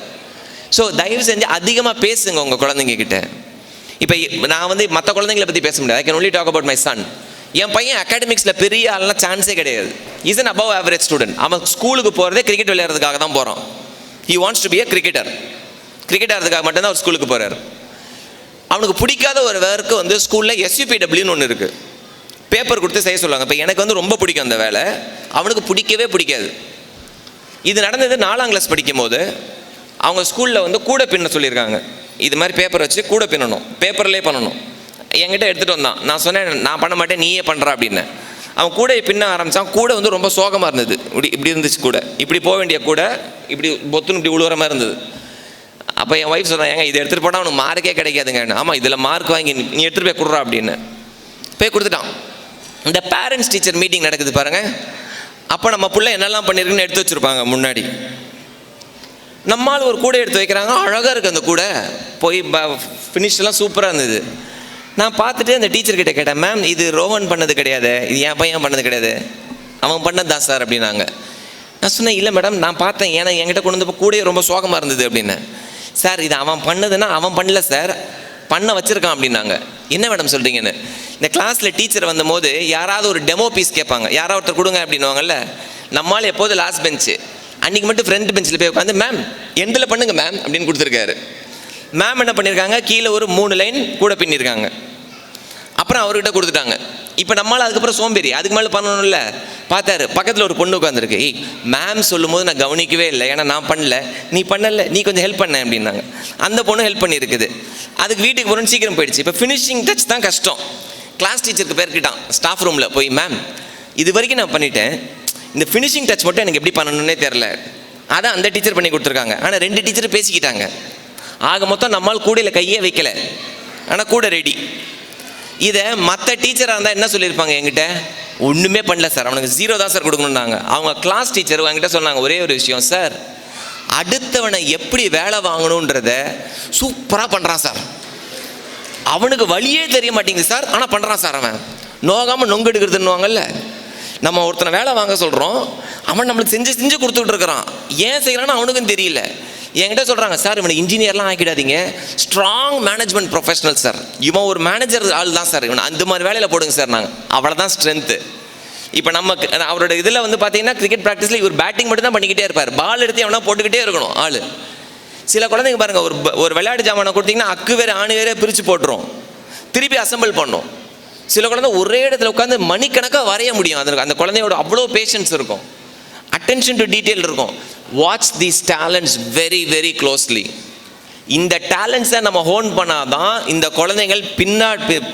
[SPEAKER 2] ஸோ தயவு செஞ்சு அதிகமாக பேசுங்க உங்கள் குழந்தைங்க கிட்ட. இப்போ நான் வந்து மற்ற குழந்தைங்களை பற்றி பேச முடியாது. I can only talk about my son. என் பையன் அகாடமிக்ஸில் பெரிய ஆள்லாம் சான்ஸே கிடையாது. Is an above average student. அவன் ஸ்கூலுக்கு போகிறதே கிரிக்கெட் விளையாடுறதுக்காக தான் போகிறான். He wants to be a cricketer. Cricket ஆடுறதுக்காக மட்டும்தான் அவர் ஸ்கூலுக்கு போகிறார். அவனுக்கு பிடிக்காத ஒரு ஒர்க்கு வந்து ஸ்கூலில் SUPWன்னு ஒன்று இருக்குது, பேப்பர் கொடுத்து செய்ய சொல்லுவாங்க. இப்போ எனக்கு வந்து ரொம்ப பிடிக்கும் அந்த வேலை, அவனுக்கு பிடிக்கவே பிடிக்காது. இது நடந்தது 4ஆம் கிளாஸ் படிக்கும் போது. அவங்க ஸ்கூலில் வந்து கூட பின்ன சொல்லியிருக்காங்க. இது மாதிரி பேப்பர் வச்சு கூட பின்னணும், பேப்பர்லேயே பண்ணணும். என்கிட்ட எடுத்துகிட்டு வந்தான். நான் சொன்னேன், நான் பண்ண மாட்டேன், நீயே பண்ணுற அப்படின்னு. அவன் கூட பின்ன ஆரம்பித்தான். கூட வந்து ரொம்ப சோகமாக இருந்தது. இப்படி இருந்துச்சு கூட, இப்படி போக வேண்டிய கூட இப்படி பொத்துன்னு இப்படி உழுவுற மாதிரி இருந்தது. அப்போ என் ஒய்ஃப் சொன்னாங்க, இதை எடுத்துகிட்டு போனால் அவனுக்கு மார்க்கே கிடைக்காதுங்க. ஆமாம், இதில் மார்க் வாங்கி நீ எடுத்துகிட்டு போய் கொடுறா அப்படின்னு. போய் கொடுத்துட்டான். இந்த பேரண்ட்ஸ் டீச்சர் மீட்டிங் நடக்குது பாருங்கள். அப்போ நம்ம பிள்ளை என்னெல்லாம் பண்ணியிருக்குன்னு எடுத்து வச்சுருப்பாங்க முன்னாடி. நம்மால் ஒரு கூடை எடுத்து வைக்கிறாங்க, அழகாக இருக்குது அந்த கூடை, போய் ஃபினிஷ்லாம் சூப்பராக இருந்தது. நான் பார்த்துட்டு அந்த டீச்சர்கிட்ட கேட்டேன், மேம் இது ரோஹன் பண்ணது கிடையாது, இது என் பையன் பண்ணது கிடையாது, அவன் பண்ணது தான் சார் அப்படின்னாங்க. நான் சொன்னேன், இல்லை மேடம் நான் பார்த்தேன், ஏன்னா என்கிட்ட கொண்டு வந்து கூடையே ரொம்ப சோகமாக இருந்தது அப்படின்னு. சார் இது அவன் பண்ணதுன்னா அவன் பண்ணல சார், பண்ண வச்சுருக்கான் அப்படின்னாங்க. என்ன மேடம் சொல்கிறீங்கன்னு. இந்த கிளாஸில் டீச்சர் வந்தபோது யாராவது ஒரு டெமோ பீஸ் கேட்பாங்க, யாராவது ஒருத்தர் கொடுங்க அப்படின்னுவாங்கல்ல. நம்மளால் எப்போது லாஸ்ட் பெஞ்சு, அன்றைக்கி மட்டும் ஃப்ரண்ட் பெஞ்சில் போய் உட்காந்து மேம் எந்தில் பண்ணுங்க மேம் அப்படின்னு கொடுத்துருக்காரு. மேம் என்ன பண்ணியிருக்காங்க, கீழே ஒரு 3 லைன் கூட பின்னிருக்காங்க. அப்புறம் அவர்கிட்ட கொடுத்துட்டாங்க. இப்போ நம்மளால் அதுக்கப்புறம் சோம்பேறி, அதுக்கு மேலே பண்ணணும்ல. பார்த்தாரு, பக்கத்தில் ஒரு பொண்ணு உட்காந்துருக்கு. மேம் சொல்லும் போது நான் கவனிக்கவே இல்லை, ஏன்னா நான் பண்ணல, நீ பண்ணல, நீ கொஞ்சம் ஹெல்ப் பண்ண அப்படின்னாங்க. அந்த பொண்ணு ஹெல்ப் பண்ணியிருக்குது. அதுக்கு வீட்டுக்கு போகணுன்னு சீக்கிரம் போயிடுச்சு. இப்போ ஃபினிஷிங் டச் தான் கஷ்டம். கிளாஸ் டீச்சருக்கு பேர்கிட்டான் ஸ்டாஃப் ரூமில் போய், மேம் இது வரைக்கும் நான் பண்ணிட்டேன், இந்த ஃபினிஷிங் டச் மட்டும் எனக்கு எப்படி பண்ணணுன்னே தெரில. அதான் அந்த டீச்சர் பண்ணி கொடுத்துருக்காங்க. ஆனால் 2 டீச்சர் பேசிக்கிட்டாங்க. ஆக மொத்தம் நம்மால் கூடையில் கையே வைக்கலை, ஆனால் கூட ரெடி. இதை மற்ற டீச்சராக இருந்தால் என்ன சொல்லியிருப்பாங்க, என்கிட்ட ஒன்றுமே பண்ணல சார், அவனுக்கு 0 தான் சார் கொடுக்கணுன்னாங்க. அவங்க கிளாஸ் டீச்சர் என்கிட்ட சொன்னாங்க ஒரே ஒரு விஷயம், சார் அடுத்தவனை எப்படி வேலை வாங்கணுன்றத சூப்பராக பண்ணுறான் சார், அவனுக்கு வழியே தெரிய மாட்டேங்குது சார், ஆனால் பண்ணுறான் சார், அவன் நோகாமல் நொங்கு எடுக்கிறதுன்னுவாங்கல்ல. நம்ம ஒருத்தனை வேலை வாங்க சொல்கிறோம், அவன் நம்மளுக்கு செஞ்சு செஞ்சு கொடுத்துட்டு இருக்கிறான், ஏன் செய்கிறான்னு அவனுக்கும் தெரியல. என்கிட்ட சொல்கிறாங்க, சார் இவனை இன்ஜினியர்லாம் ஆக்கிடாதீங்க, ஸ்ட்ராங் மேனேஜ்மெண்ட் ப்ரொஃபஷனல் சார், இவன் ஒரு மேனேஜர் ஆள் தான் சார், இவன் அந்த மாதிரி வேலையில் போடுங்க சார். நாங்கள் அவ்வளோதான் ஸ்ட்ரென்த்து. இப்போ நமக்கு அவரோட இதில் வந்து பார்த்தீங்கன்னா கிரிக்கெட் ப்ராக்டிஸில் இவர் பேட்டிங் மட்டும் தான் பண்ணிக்கிட்டே இருப்பார், பால் எடுத்து எவனா போட்டுக்கிட்டே இருக்கணும் ஆள். சில குழந்தைங்க பாருங்கள், ஒரு விளையாட்டு ஜாமானை கொடுத்தீங்கன்னா அக்கு வேறு ஆணு வேறு பிரித்து போட்டுரும், திருப்பி அசம்பிள் பண்ணும். சில குழந்தை ஒரே இடத்துல உட்காந்து மணிக்கணக்காக வரைய முடியும். அந்த குழந்தையோட அவ்வளோ பேஷன்ஸ் இருக்கும், அட்டென்ஷன் டு டீட்டெயில் இருக்கும். Watch these talents very very closely. இந்த டேலண்ட்ஸை நம்ம ஹோன் பண்ணாதான் இந்த குழந்தைகள்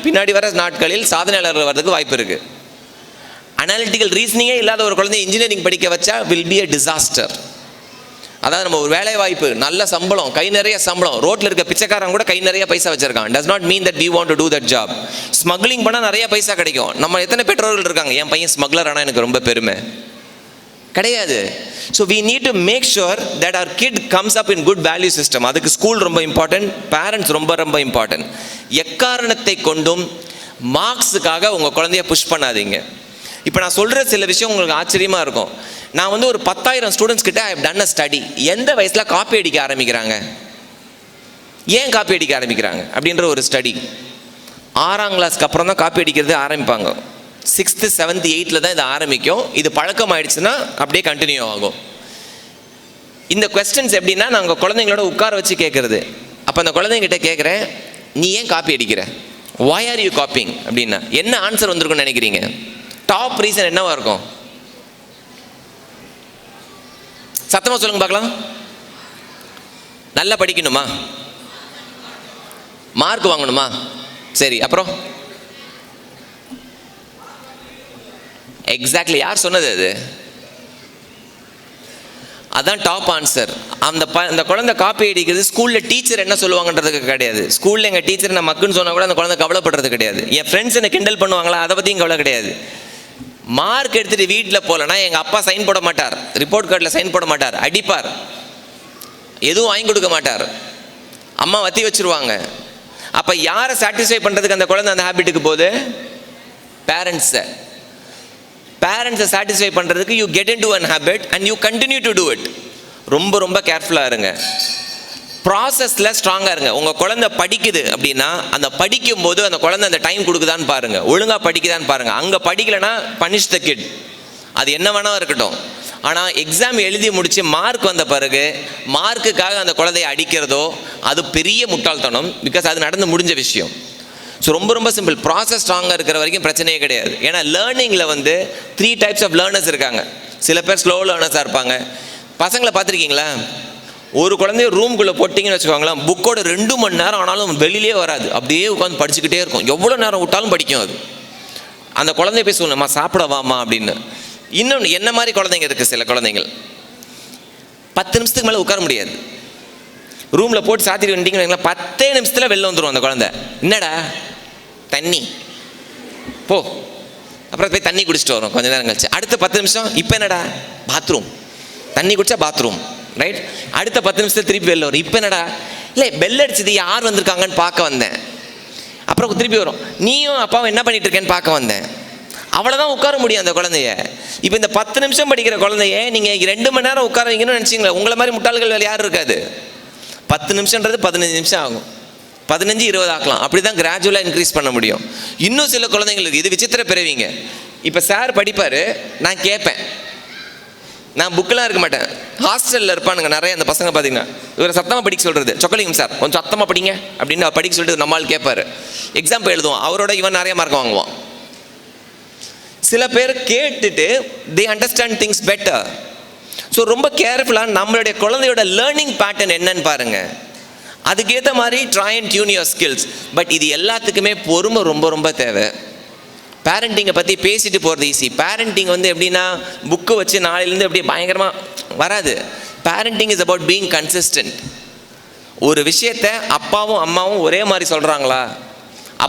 [SPEAKER 2] பின்னாடி வர நாட்களில் சாதனையாளர்கள் வர்றதுக்கு வாய்ப்பு இருக்குது. அனாலிட்டிக்கல் ரீசனிங்கே இல்லாத ஒரு குழந்தை இன்ஜினியரிங் படிக்க வச்சா வில் பி a டிசாஸ்டர். அதாவது நம்ம ஒரு வேலை வாய்ப்பு, நல்ல சம்பளம், கை நிறைய சம்பளம், ரோட்டில் இருக்க பிச்சைக்காரன் கூட கை நிறைய பைசா வச்சிருக்கான், does not mean that we want to do that job. Smuggling பண்ணால் நிறைய பைசா கிடைக்கும். நம்ம எத்தனை பெற்றோர்கள் இருக்காங்க, என் பையன் ஸ்மக்லர் ஆனால் எனக்கு ரொம்ப பெருமை கிடையாது. So we need to make sure that our kid comes up in good value system. அதுக்கு ஸ்கூல் ரொம்ப இம்பார்ட்டன்ட், பேரண்ட்ஸ் ரொம்ப ரொம்ப இம்பார்ட்டன்ட். எக்காரணத்தை கொண்டும் மார்க்ஸுக்காக உங்கள் குழந்தைய புஷ் பண்ணாதீங்க. இப்போ நான் சொல்கிற சில விஷயம் உங்களுக்கு ஆச்சரியமாக இருக்கும். நான் வந்து ஒரு 10,000 ஸ்டூடெண்ட்ஸ் கிட்ட I have done a study. எந்த வயசில் காப்பி அடிக்க ஆரம்பிக்கிறாங்க, ஏன் காப்பி அடிக்க ஆரம்பிக்கிறாங்க அப்படின்ற ஒரு ஸ்டடி. 6ஆம் கிளாஸ்க்கு அப்புறம் தான் காப்பி அடிக்கிறது ஆரம்பிப்பாங்க. 6th 7th 8th தான் இது ஆரம்பிக்கும். இது பழக்கம் ஆயிடுச்சுன்னா அப்படியே கண்டினியூ ஆகும். இந்த கொஸ்டின்ஸ் எப்படின்னா, நாங்கள் குழந்தைங்களோட உட்கார வச்சு கேட்குறது. அப்போ அந்த குழந்தைங்கிட்ட கேட்குறேன், நீ ஏன் காப்பி அடிக்கிற, why are you copying அப்படின்னா என்ன ஆன்சர் வந்திருக்குன்னு நினைக்கிறீங்க? டாப் ரீசன் என்னவா இருக்கும்? சத்தமாக சொல்லுங்க பார்க்கலாம். நல்லா படிக்கணுமா, மார்க் வாங்கணுமா, சரி, அப்புறம் எக்ஸாக்ட்லி. யார் சொன்னது அது? அதான் டாப் ஆன்சர். அந்த குழந்தை காப்பி அடிக்கிறது ஸ்கூலில் டீச்சர் என்ன சொல்லுவாங்கன்றதுக்கு கிடையாது. ஸ்கூலில் எங்கள் டீச்சர் நான் மக்குன்னு சொன்னால் கூட அந்த குழந்தை கவலைப்படுறது கிடையாது. என் ஃப்ரெண்ட்ஸ் என்ன கிண்டல் பண்ணுவாங்களா, அதை பற்றியும் கவலை கிடையாது. மார்க் எடுத்துகிட்டு வீட்டில் போகலன்னா எங்கள் அப்பா சைன் போட மாட்டார், ரிப்போர்ட் கார்டில் சைன் போட மாட்டார், அடிப்பார், எதுவும் வாங்கி கொடுக்க மாட்டார், அம்மா வத்தி வச்சுருவாங்க. அப்போ யாரை சாட்டிஸ்ஃபை பண்ணுறதுக்கு அந்த குழந்தை அந்த ஹேபிட்டுக்கு போகுது? பேரண்ட்ஸை சாட்டிஸ்ஃபை பண்ணுறதுக்கு you get in to an habit and you continue to do it. ரொம்ப ரொம்ப கேர்ஃபுல்லாக இருங்க, ப்ராசஸில் ஸ்ட்ராங்காக இருங்க. உங்கள் குழந்தை படிக்குது அப்படின்னா அந்த படிக்கும்போது அந்த குழந்தை அந்த டைம் கொடுக்குதான்னு பாருங்கள், ஒழுங்காக படிக்குதான்னு பாருங்கள். அங்கே படிக்கலைன்னா பனிஷ் த கிட், அது என்ன வேணா இருக்கட்டும். ஆனால் எக்ஸாம் எழுதி முடித்து மார்க் வந்த பிறகு மார்க்குக்காக அந்த குழந்தையை அடிக்கிறதோ அது பெரிய முட்டாள்தனம். பிகாஸ் அது நடந்து முடிஞ்ச விஷயம். ஸோ ரொம்ப ரொம்ப சிம்பிள். ப்ராசஸ் ஸ்ட்ராங்காக இருக்கிற வரைக்கும் பிரச்சனையே கிடையாது. ஏன்னா லேர்னிங்கில் வந்து 3 types ஆஃப் லேர்னர்ஸ் இருக்காங்க. சில பேர் ஸ்லோ லேர்னர்ஸாக இருப்பாங்க. பசங்களை பார்த்துருக்கீங்களா? ஒரு குழந்தைய ரூம்குள்ளே போட்டிங்கன்னு வச்சுக்கோங்களேன், புக்கோட 2 மணி நேரம் ஆனாலும் வெளியிலே வராது, அப்படியே உட்காந்து படிச்சுக்கிட்டே இருக்கும். எவ்வளோ நேரம் விட்டாலும் படிக்கும் அது. அந்த குழந்தைய போய் சொல்லணுமா சாப்பிட வாமா அப்படின்னு. இன்னொன்று, என்ன மாதிரி குழந்தைங்க இருக்குது, சில குழந்தைங்கள் 10 நிமிஷத்துக்கு மேலே உட்கார முடியாது. ரூமில் போட்டு சாத்திட்டு வந்துட்டீங்கன்னா 10 நிமிஷத்தில் வெளில வந்துடும் அந்த குழந்தை. என்னடா தண்ணி போ, அப்புறம் போய் தண்ணி குடிச்சிட்டு வரும் கொஞ்ச நேரம் கழிச்சு. அடுத்த 10 நிமிஷம் இப்போ என்னடா பாத்ரூம், தண்ணி குடிச்சா பாத்ரூம், ரைட். அடுத்த 10 நிமிஷத்தில் திருப்பி வெளில வரும். இப்போ என்னடா, இல்லை பெல் அடிச்சது யார் வந்திருக்காங்கன்னு பார்க்க வந்தேன். அப்புறம் திருப்பி வரும், நீயும் அப்பாவும் என்ன பண்ணிட்டு இருக்கேன்னு பார்க்க வந்தேன். அவ்வளோதான் உட்கார முடியும் அந்த குழந்தைய. இப்போ இந்த 10 நிமிஷம் படிக்கிற குழந்தைய நீங்கள் 2 மணி நேரம் உட்கார வைக்கணும்னு நினச்சிங்களா? உங்களை மாதிரி முட்டாள்கள் வேறு யாரும் இருக்காது. 10 நிமிஷன்றது 15 நிமிஷம் ஆகும், 15, 20 ஆக்கலாம். அப்படி தான் கிராஜுவலாக இன்க்ரீஸ் பண்ண முடியும். இன்னும் சில குழந்தைங்களுக்கு இது விசித்திர பிறவிங்க. இப்போ சார் படிப்பார், நான் கேட்பேன், நான் புக்கெலாம் இருக்க மாட்டேன். ஹாஸ்டலில் இருப்பானுங்க நிறைய அந்த பசங்க பார்த்தீங்கன்னா, இவரை சத்தமாக படிக்க சொல்கிறது, சொக்கலிங்கம் சார் கொஞ்சம் சத்தமாக படிங்க அப்படின்னு படிக்க சொல்லிட்டு நம்மால் கேட்பார். எக்ஸாம் போய் எழுதுவோம், அவரோட இவன் நிறைய மார்க் வாங்குவான். சில பேர் கேட்டுட்டு they understand things better. So ரொம்ப கேர்ஃபுல்லாக நம்மளுடைய குழந்தையோட லேர்னிங் பேட்டர்ன் என்னன்னு பாருங்கள். அதுக்கேற்ற மாதிரி try and tune your skills. But இது எல்லாத்துக்குமே பொறுமை ரொம்ப ரொம்ப தேவை. பேரண்டிங்கை பற்றி பேசிட்டு போகிறது ஈஸி. பேரண்டிங் வந்து எப்படின்னா புக்கு வச்சு நாளையிலேருந்து அப்படியே பயங்கரமாக வராது. Parenting is about being consistent. ஒரு விஷயத்தை அப்பாவும் அம்மாவும் ஒரே மாதிரி சொல்கிறாங்களா,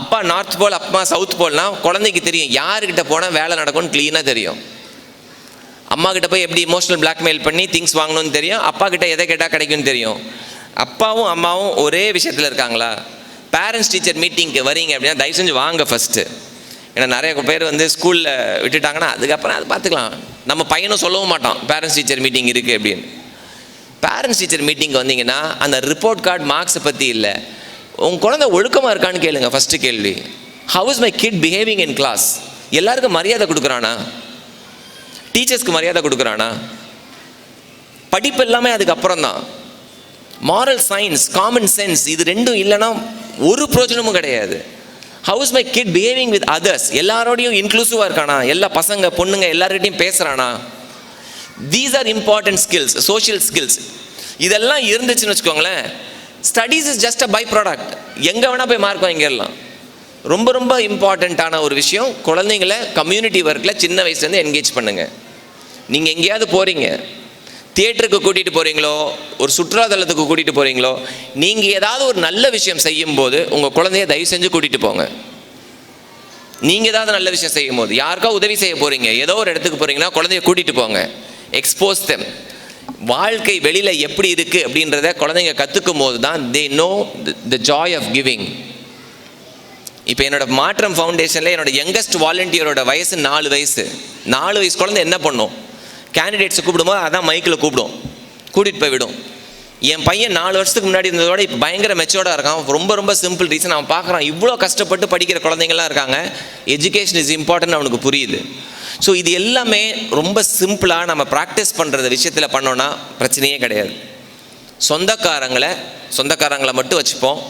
[SPEAKER 2] அப்பா நார்த் போல் அப்பா சவுத் போல்னா குழந்தைக்கு தெரியும் யாருக்கிட்ட போனால் வேலை நடக்கும்னு க்ளீனாக தெரியும். அம்மா கிட்ட போய் எப்படி இமோஷனல் பிளாக்மெயில் பண்ணி திங்ஸ் வாங்கணும்னு தெரியும், அப்பா கிட்ட எதை கேட்டால் கிடைக்கும்னு தெரியும். அப்பாவும் அம்மாவும் ஒரே விஷயத்தில் இருக்காங்களா? பேரண்ட்ஸ் டீச்சர் மீட்டிங்க்கு வரீங்க அப்படின்னா தயவு செஞ்சு வாங்க ஃபஸ்ட்டு. ஏன்னா நிறைய பேர் வந்து ஸ்கூலில் விட்டுட்டாங்கன்னா அதுக்கப்புறம் அது பார்த்துக்கலாம். நம்ம பையனும் சொல்லவும் மாட்டான் பேரண்ட்ஸ் டீச்சர் மீட்டிங் இருக்குது அப்படின்னு. பேரண்ட்ஸ் டீச்சர் மீட்டிங் வந்தீங்கன்னா அந்த ரிப்போர்ட் கார்டு மார்க்ஸை பற்றி இல்லை, உங்கள் குழந்தை ஒழுக்கமாக இருக்கான்னு கேளுங்க. ஃபஸ்ட்டு கேள்வி, how is my kid behaving in class? எல்லாருக்கும் மரியாதை கொடுக்குறானா? டீச்சர்ஸ்க்கு மரியாதை கொடுக்குறானா? படிப்பு எல்லாமே அதுக்கப்புறம் தான். மாரல் சயின்ஸ், காமன் சென்ஸ், இது ரெண்டும் இல்லைன்னா ஒரு பிரயோஜனமும் கிடையாது. How is my kid behaving with others? எல்லாரோடையும் இன்க்ளூசிவாக இருக்கானா? எல்லா பசங்க பொண்ணுங்க எல்லார்கிட்டையும் பேசுகிறானா? These are important skills, social skills. இதெல்லாம் இருந்துச்சுன்னு வச்சுக்கோங்களேன், studies is just a by product. எங்கே வேணால் போய் மார்க் வாங்கிடலாம். ரொம்ப ரொம்ப இம்பார்ட்டண்ட்டான ஒரு விஷயம், குழந்தைங்களை கம்யூனிட்டி ஒர்க்கில் சின்ன வயசுலேருந்து என்கேஜ் பண்ணுங்கள். நீங்கள் எங்கேயாவது போகிறீங்க, தியேட்டருக்கு கூட்டிகிட்டு போகிறீங்களோ, ஒரு சுற்றுலாத்தலத்துக்கு கூட்டிகிட்டு போகிறீங்களோ, நீங்கள் ஏதாவது ஒரு நல்ல விஷயம் செய்யும்போது உங்கள் குழந்தைய தயவு செஞ்சு கூட்டிகிட்டு போங்க. நீங்கள் ஏதாவது நல்ல விஷயம் செய்யும் போது, யாருக்கா உதவி செய்ய போகிறீங்க, ஏதோ ஒரு இடத்துக்கு போகிறீங்கன்னா குழந்தைய கூட்டிகிட்டு போங்க. Expose them. வாழ்க்கை வெளியில் எப்படி இருக்குது அப்படின்றத குழந்தைங்க கற்றுக்கும் போது தான் they know the joy of giving. இப்போ என்னோட மாற்றம் ஃபவுண்டேஷனில் என்னோட யங்கஸ்ட் வாலண்டியரோட வயசு 4 வயசு. 4 வயசு குழந்தை என்ன பண்ணும்? கேண்டிடேட்ஸை கூப்பிடும்போது அதான் மைக்கில் கூப்பிடும், கூட்டிகிட்டு போய் விடும். என் பையன் 4 வருஷத்துக்கு முன்னாடி இருந்ததோட இப்போ பயங்கர மெச்சோர்டாக இருக்கான். ரொம்ப ரொம்ப சிம்பிள் ரீசன், அவன் பார்க்குறான் இவ்வளோ கஷ்டப்பட்டு படிக்கிற குழந்தைங்கள்லாம் இருக்காங்க, எஜுகேஷன் இஸ் இம்பார்ட்டன்ட் அவனுக்கு புரியுது. ஸோ இது எல்லாமே ரொம்ப சிம்பிளாக நம்ம ப்ராக்டிஸ் பண்ணுறது விஷயத்தில் பண்ணோன்னா பிரச்சனையே கிடையாது. சொந்தக்காரங்களை மட்டும் வச்சுப்போம்.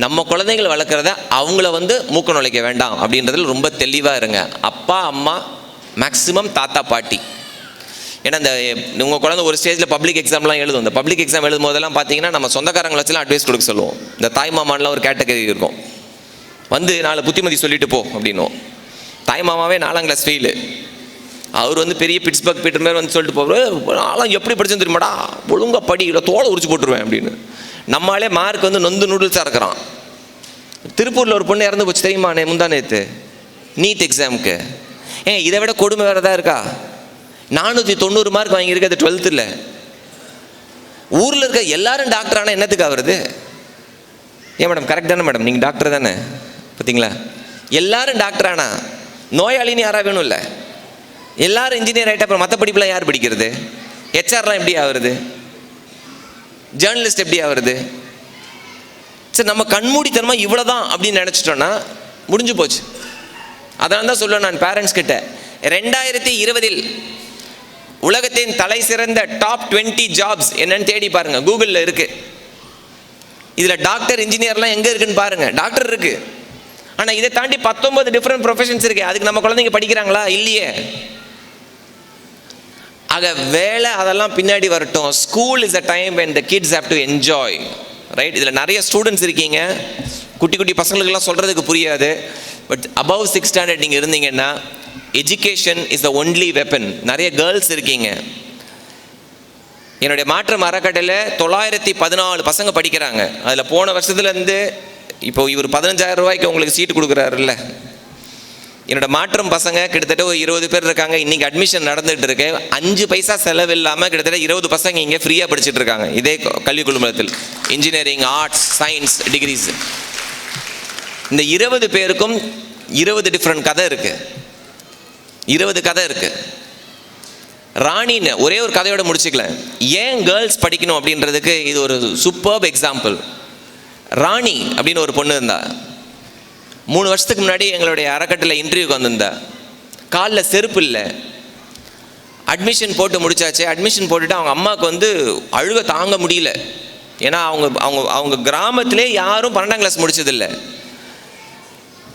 [SPEAKER 2] நம்ம குழந்தைங்களை வளர்க்குறத அவங்கள வந்து மூக்க நுழைக்க வேண்டாம் அப்படின்றதுல ரொம்ப தெளிவாக இருங்க. அப்பா அம்மா மேக்ஸிமம் தாத்தா பாட்டி. ஏன்னா இந்த உங்கள் குழந்தை ஒரு ஸ்டேஜில் பப்ளிக் எக்ஸாம்லாம் எழுதும். இந்த பப்ளிக் எக்ஸாம் எழுதும் போதெல்லாம் பார்த்தீங்கன்னா நம்ம சொந்தக்காரங்களை வச்சுலாம் அட்வைஸ் கொடுக்க சொல்லுவோம். இந்த தாய்மாமான்லாம் ஒரு கேட்டகரி இருக்கும், வந்து 4 புத்திமதி சொல்லிட்டு போ அப்படின்னும். தாய்மாமாவே 4ஆம் கிளாஸ் ஃபெயிலு, அவர் வந்து பெரிய பிட்ஸ்பர்க் பீட்டர் மாதிரி வந்து சொல்லிட்டு போவார், ஆளாம் எப்படி படிச்சுன்னு தெரியுமாடா, ஒழுங்காக படி, இல்லை தோலை உரிச்சு போட்டுருவேன் அப்படின்னு. நம்மளாலே மார்க் வந்து நொந்து நூடுல்ஸாக இருக்கிறான். திருப்பூரில் ஒரு பொண்ணு இறந்து போச்சு தெரியுமா முந்தா நேற்று, நீட் எக்ஸாமுக்கு. ஏங்க இதை விட கொடுமை வேறு தான் இருக்கா? 490 மார்க் வாங்கியிருக்கு அது 12th. ஊரில் இருக்க எல்லாரும் டாக்டர் ஆனால் என்னத்துக்கு ஆகுறது? ஏன் மேடம் கரெக்ட் தானே மேடம், நீங்கள் டாக்டர் தானே, பார்த்தீங்களா? எல்லாரும் டாக்டர் ஆனால் நோயாளின்னு யாராக வேணும் இல்லை? எல்லாரும் இன்ஜினியர் ஆகிட்டா அப்புறம் மற்ற படிப்புலாம் யார் படிக்கிறது? ஹெச்ஆர்லாம் எப்படி ஆகுறது? ஜேர்னலிஸ்ட் எப்படி ஆகுறது? சரி, நம்ம கண்மூடித்தனமாக இவ்வளோதான் அப்படின்னு நினச்சிட்டோன்னா முடிஞ்சு போச்சு. அதனால தான் சொல்லுவேன் நான் பேரண்ட்ஸ் கிட்ட, 2020 உலகத்தின் தலை சிறந்த டாப் 20 ஜாப்ஸ் என்னன்னு தேடி பாருங்க, கூகுளில் இருக்கு. இதில் டாக்டர் இன்ஜினியர்லாம் எங்கே இருக்குன்னு பாருங்க. டாக்டர் இருக்கு, ஆனால் இதை தாண்டி 19 டிஃப்ரெண்ட் ப்ரொஃபஷன்ஸ் இருக்கு. அதுக்கு நம்ம குழந்தைங்க படிக்கிறாங்களா? இல்லையே. ஆக வேலை அதெல்லாம் பின்னாடி வரட்டும். School is a time when the kids have to enjoy, right? இதில் நிறைய ஸ்டூடெண்ட்ஸ் இருக்கீங்க, குட்டி குட்டி பசங்களுக்கெல்லாம் சொல்கிறதுக்கு புரியாது. பட் above 6th standard நீங்கள் இருந்தீங்கன்னா education is the only weapon. நிறைய கேர்ள்ஸ் இருக்கீங்க. என்னுடைய மாற்றம் அறக்கட்டையில் 914 பசங்க படிக்கிறாங்க. அதில் போன வருஷத்துலேருந்து இப்போ இவர் 15,000 ரூபாய்க்கு உங்களுக்கு சீட்டு கொடுக்குறாருல்ல. என்னோட மாற்றம் பசங்க கிட்டத்தட்ட ஒரு 20 பேர் இருக்காங்க. இன்றைக்கி அட்மிஷன் நடந்துகிட்டு இருக்கு. 5 பைசா செலவு இல்லாமல் கிட்டத்தட்ட 20 பசங்க இங்கே ஃப்ரீயாக படிச்சுட்டு இருக்காங்க இதே கல்வி குழுமத்தில். Engineering, arts, science degrees. இந்த 20 பேருக்கும் 20 டிஃப்ரெண்ட் கதை இருக்குது. 20 கதை இருக்குது. ராணின்னு ஒரே ஒரு கதையோட முடிச்சுக்கலாம். ஏன் கேர்ள்ஸ் படிக்கணும் அப்படின்றதுக்கு இது ஒரு சூப்பர்ப் எக்ஸாம்பிள். ராணி அப்படின்னு ஒரு பொண்ணு இருந்தா. 3 வருஷத்துக்கு முன்னாடி எங்களுடைய அறக்கட்டளையில் இன்டர்வியூக்கு வந்திருந்தா. காலில் செருப்பு இல்லை. அட்மிஷன் போட்டு முடிச்சாச்சு. அட்மிஷன் போட்டுட்டு அவங்க அம்மாவுக்கு வந்து அழுக தாங்க முடியல. ஏன்னா அவங்க அவங்க அவங்க கிராமத்திலே யாரும் 12ஆம் கிளாஸ் முடிச்சதில்லை.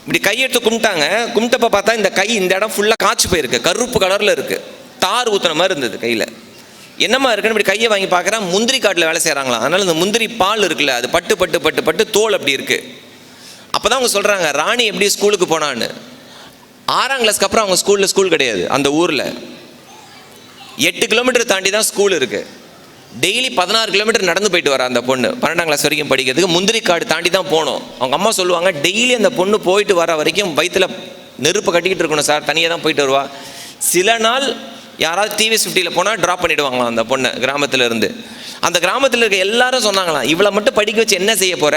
[SPEAKER 2] இப்படி கையெடுத்து கும்பிட்டாங்க. கும்பிட்டப்ப பார்த்தா இந்த கை இந்த இடம் ஃபுல்லாக காய்ச்சி போயிருக்கு, கருப்பு கலரில் இருக்குது, தார் ஊற்றுன மாதிரி இருந்தது கையில். என்னம்மா இருக்குன்னு இப்படி கையை வாங்கி பார்க்குறேன், முந்திரி காட்டில் வேலை செய்கிறாங்களாம். அதனால் இந்த முந்திரி பால் இருக்குல்ல, அது பட்டு பட்டு பட்டு பட்டு தோல் அப்படி இருக்குது. அப்போ தான் அவங்க சொல்கிறாங்க ராணி எப்படி ஸ்கூலுக்கு போனான்னு. 6ஆம் கிளாஸ்க்கு அப்புறம் அவங்க ஸ்கூல் கிடையாது. அந்த ஊரில் 8 கிலோமீட்டர் தாண்டி தான் ஸ்கூல் இருக்குது. டெய்லி 16 கிலோமீட்டர் நடந்து போயிட்டு வர அந்த பொண்ணு 12ஆம் கிளாஸ் வரைக்கும் படிக்கிறதுக்கு. முந்திரி காடு தாண்டி தான் போகணும். அவங்க அம்மா சொல்லுவாங்க டெய்லி அந்த பொண்ணு போயிட்டு வர வரைக்கும் வயிற்றில் நெருப்பு கட்டிக்கிட்டு இருக்கணும் சார், தனியாக தான் போயிட்டு வருவா. சில நாள் யாராவது டிவிஎஸ் 50 போனால் ட்ராப் பண்ணிவிடுவாங்களாம் அந்த பொண்ணை கிராமத்தில் இருந்து. அந்த கிராமத்தில் இருக்க எல்லாரும் சொன்னாங்களாம், இவளை மட்டும் படிக்க வச்சு என்ன செய்ய போகிற,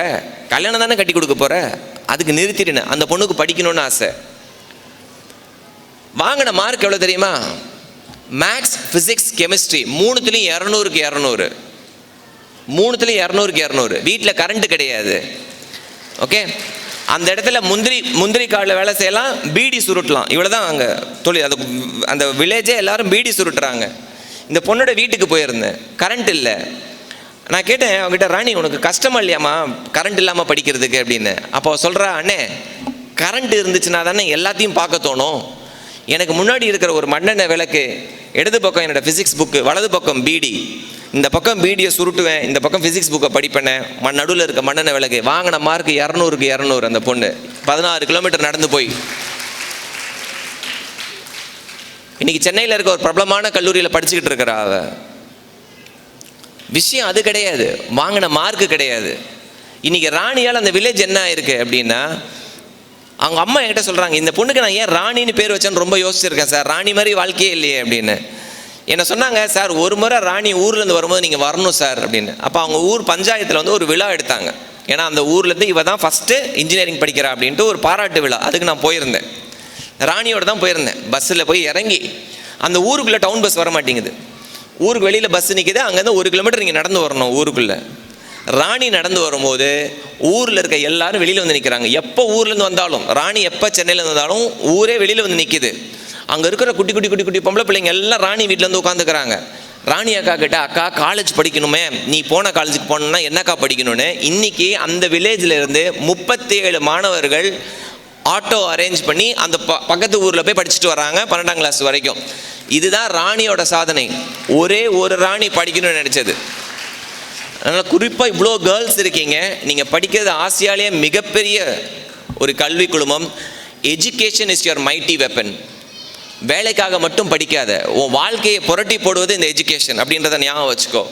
[SPEAKER 2] கல்யாணம் தானே கட்டி கொடுக்க போகிற, அதுக்கு நிறுத்திடுன்னு. அந்த பொண்ணுக்கு படிக்கணும்னு ஆசை. வாங்கின மார்க் எவ்வளோ தெரியுமா? மேக்ஸ், ஃபிசிக்ஸ், கெமிஸ்ட்ரி 3த்துலேயும் 200க்கு 200. 3த்துலேயும் 200க்கு 200. வீட்டில் கரண்ட்டு கிடையாது. ஓகே, அந்த இடத்துல முந்திரி காடில் வேலை செய்யலாம், பீடி சுருட்டலாம். இவ்வளோ தான் அங்கே தொழில். அந்த வில்லேஜே எல்லாரும் பீடி சுருட்டுறாங்க. இந்த பொண்ணோட வீட்டுக்கு போயிருந்தேன், கரண்ட் இல்லை. நான் கேட்டேன் அவங்ககிட்ட, ராணி உனக்கு கஷ்டமா இல்லையாம்மா கரண்ட் இல்லாமல் படிக்கிறதுக்கு அப்படின்னு. அப்போ சொல்கிறா, அண்ணே கரண்ட் இருந்துச்சுன்னா தானே எல்லாத்தையும் பார்க்க தோணும். எனக்கு முன்னாடி இருக்கிற ஒரு மண்ணெண்ணெய் விளக்கு, இடது பக்கம் என்னோடய ஃபிசிக்ஸ் புக்கு, வலது பக்கம் பீடி. இந்த பக்கம் பீடியை சுருட்டுவேன், இந்த பக்கம் ஃபிசிக்ஸ் புக்கை படிப்பேன். நடுவில் இருக்க மண்ணெண்ணெய் விளக்கு. வாங்கின மார்க் 200க்கு 200. அந்த பொண்ணு 16 கிலோமீட்டர் நடந்து போய் இன்னைக்கு சென்னையில் இருக்க ஒரு பிரபலமான கல்லூரியில் படிச்சுக்கிட்டு இருக்கிறா. அவ விஷயம் அது கிடையாது, வாங்கின மார்க்கு கிடையாது. இன்னைக்கு ராணியால் அந்த வில்லேஜ் என்ன ஆயிருக்கு அப்படின்னா, அவங்க அம்மா என்கிட்ட சொல்கிறாங்க, இந்த பொண்ணுக்கு நான் ஏன் ராணின்னு பேர் வச்சேன்னு ரொம்ப யோசிச்சிருக்கேன் சார், ராணி மாதிரி வாழ்க்கையே இல்லையே அப்படின்னு. என்ன சொன்னாங்க, சார் ஒரு முறை ராணி ஊர்லேருந்து வரும்போது நீங்கள் வரணும் சார் அப்படின்னு. அப்போ அவங்க ஊர் பஞ்சாயத்தில் வந்து ஒரு விழா எடுத்தாங்க. ஏன்னா அந்த ஊர்லேருந்து இவ தான் ஃபஸ்ட்டு இன்ஜினியரிங் படிக்கிறா அப்படின்ட்டு ஒரு பாராட்டு விழா. அதுக்கு நான் போயிருந்தேன், ராணியோட தான் போயிருந்தேன். பஸ்ஸில் போய் இறங்கி அந்த ஊருக்குள்ளே டவுன் பஸ் வர மாட்டேங்குது. ஊருக்கு வெளியில் பஸ் நிற்கிது. அங்கேருந்து 1 கிலோமீட்டர் நீங்கள் நடந்து வரணும் ஊருக்குள்ளே. ராணி நடந்து வரும்போது ஊரில் இருக்க எல்லாரும் வெளியில் வந்து நிற்கிறாங்க. எப்போ ஊர்லேருந்து வந்தாலும், ராணி எப்போ சென்னையிலேருந்து வந்தாலும் ஊரே வெளியில் வந்து நிற்கிது. அங்கே இருக்கிற குட்டி குட்டி குட்டி குட்டி பொம்பளை பிள்ளைங்க எல்லாம் ராணி வீட்டிலேருந்து உட்காந்துக்கிறாங்க. ராணி அக்கா கிட்ட, அக்கா காலேஜ் படிக்கணுமே, நீ போன காலேஜுக்கு போனோன்னா என்னக்கா படிக்கணும்னு. இன்றைக்கி அந்த வில்லேஜில் இருந்து 37 மாணவர்கள் ஆட்டோ அரேஞ்ச் பண்ணி அந்த பக்கத்து ஊரில் போய் படிச்சுட்டு வராங்க 12ஆம் கிளாஸ் வரைக்கும். இதுதான் ராணியோட சாதனை. ஒரே ஒரு ராணி படிக்கணும்னு நினச்சது. அதனால் குறிப்பாக இவ்வளோ கேர்ள்ஸ் இருக்கீங்க, நீங்கள் படிக்கிறது ஆசியாலேயே மிகப்பெரிய ஒரு கல்வி குழுமம். Education is your mighty weapon. வேலைக்காக மட்டும் படிக்காத, உன் வாழ்க்கையை புரட்டி போடுவது இந்த எஜுகேஷன் அப்படின்றத ஞாபகம் வச்சுக்கோ.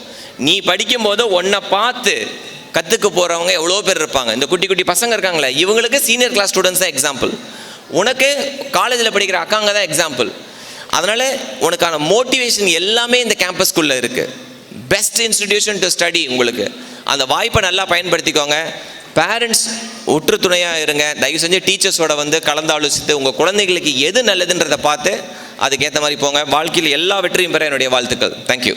[SPEAKER 2] நீ படிக்கும்போது உன்னை பார்த்து கற்றுக்க போகிறவங்க எவ்வளோ பேர் இருப்பாங்க. இந்த குட்டி குட்டி பசங்க இருக்காங்களே, இவங்களுக்கு சீனியர் கிளாஸ் ஸ்டூடெண்ட்ஸ் தான் எக்ஸாம்பிள், உனக்கு காலேஜில் படிக்கிற அக்காங்க தான் எக்ஸாம்பிள். அதனால் உனக்கான மோட்டிவேஷன் எல்லாமே இந்த கேம்பஸ்குள்ளே இருக்குது. Best institution to study. உங்களுக்கு அந்த வாய்ப்பை நல்லா பயன்படுத்திக்கோங்க. பேரண்ட்ஸ் ஒற்று துணையாக இருங்க. தயவு செஞ்சு டீச்சர்ஸோட வந்து கலந்தாலோசித்து உங்கள் குழந்தைகளுக்கு எது நல்லதுன்றதை பார்த்து அதுக்கேற்ற மாதிரி போங்க. வாழ்க்கையில் எல்லா வெற்றியும் பெற என்னுடைய வாழ்த்துக்கள். தேங்க்யூ.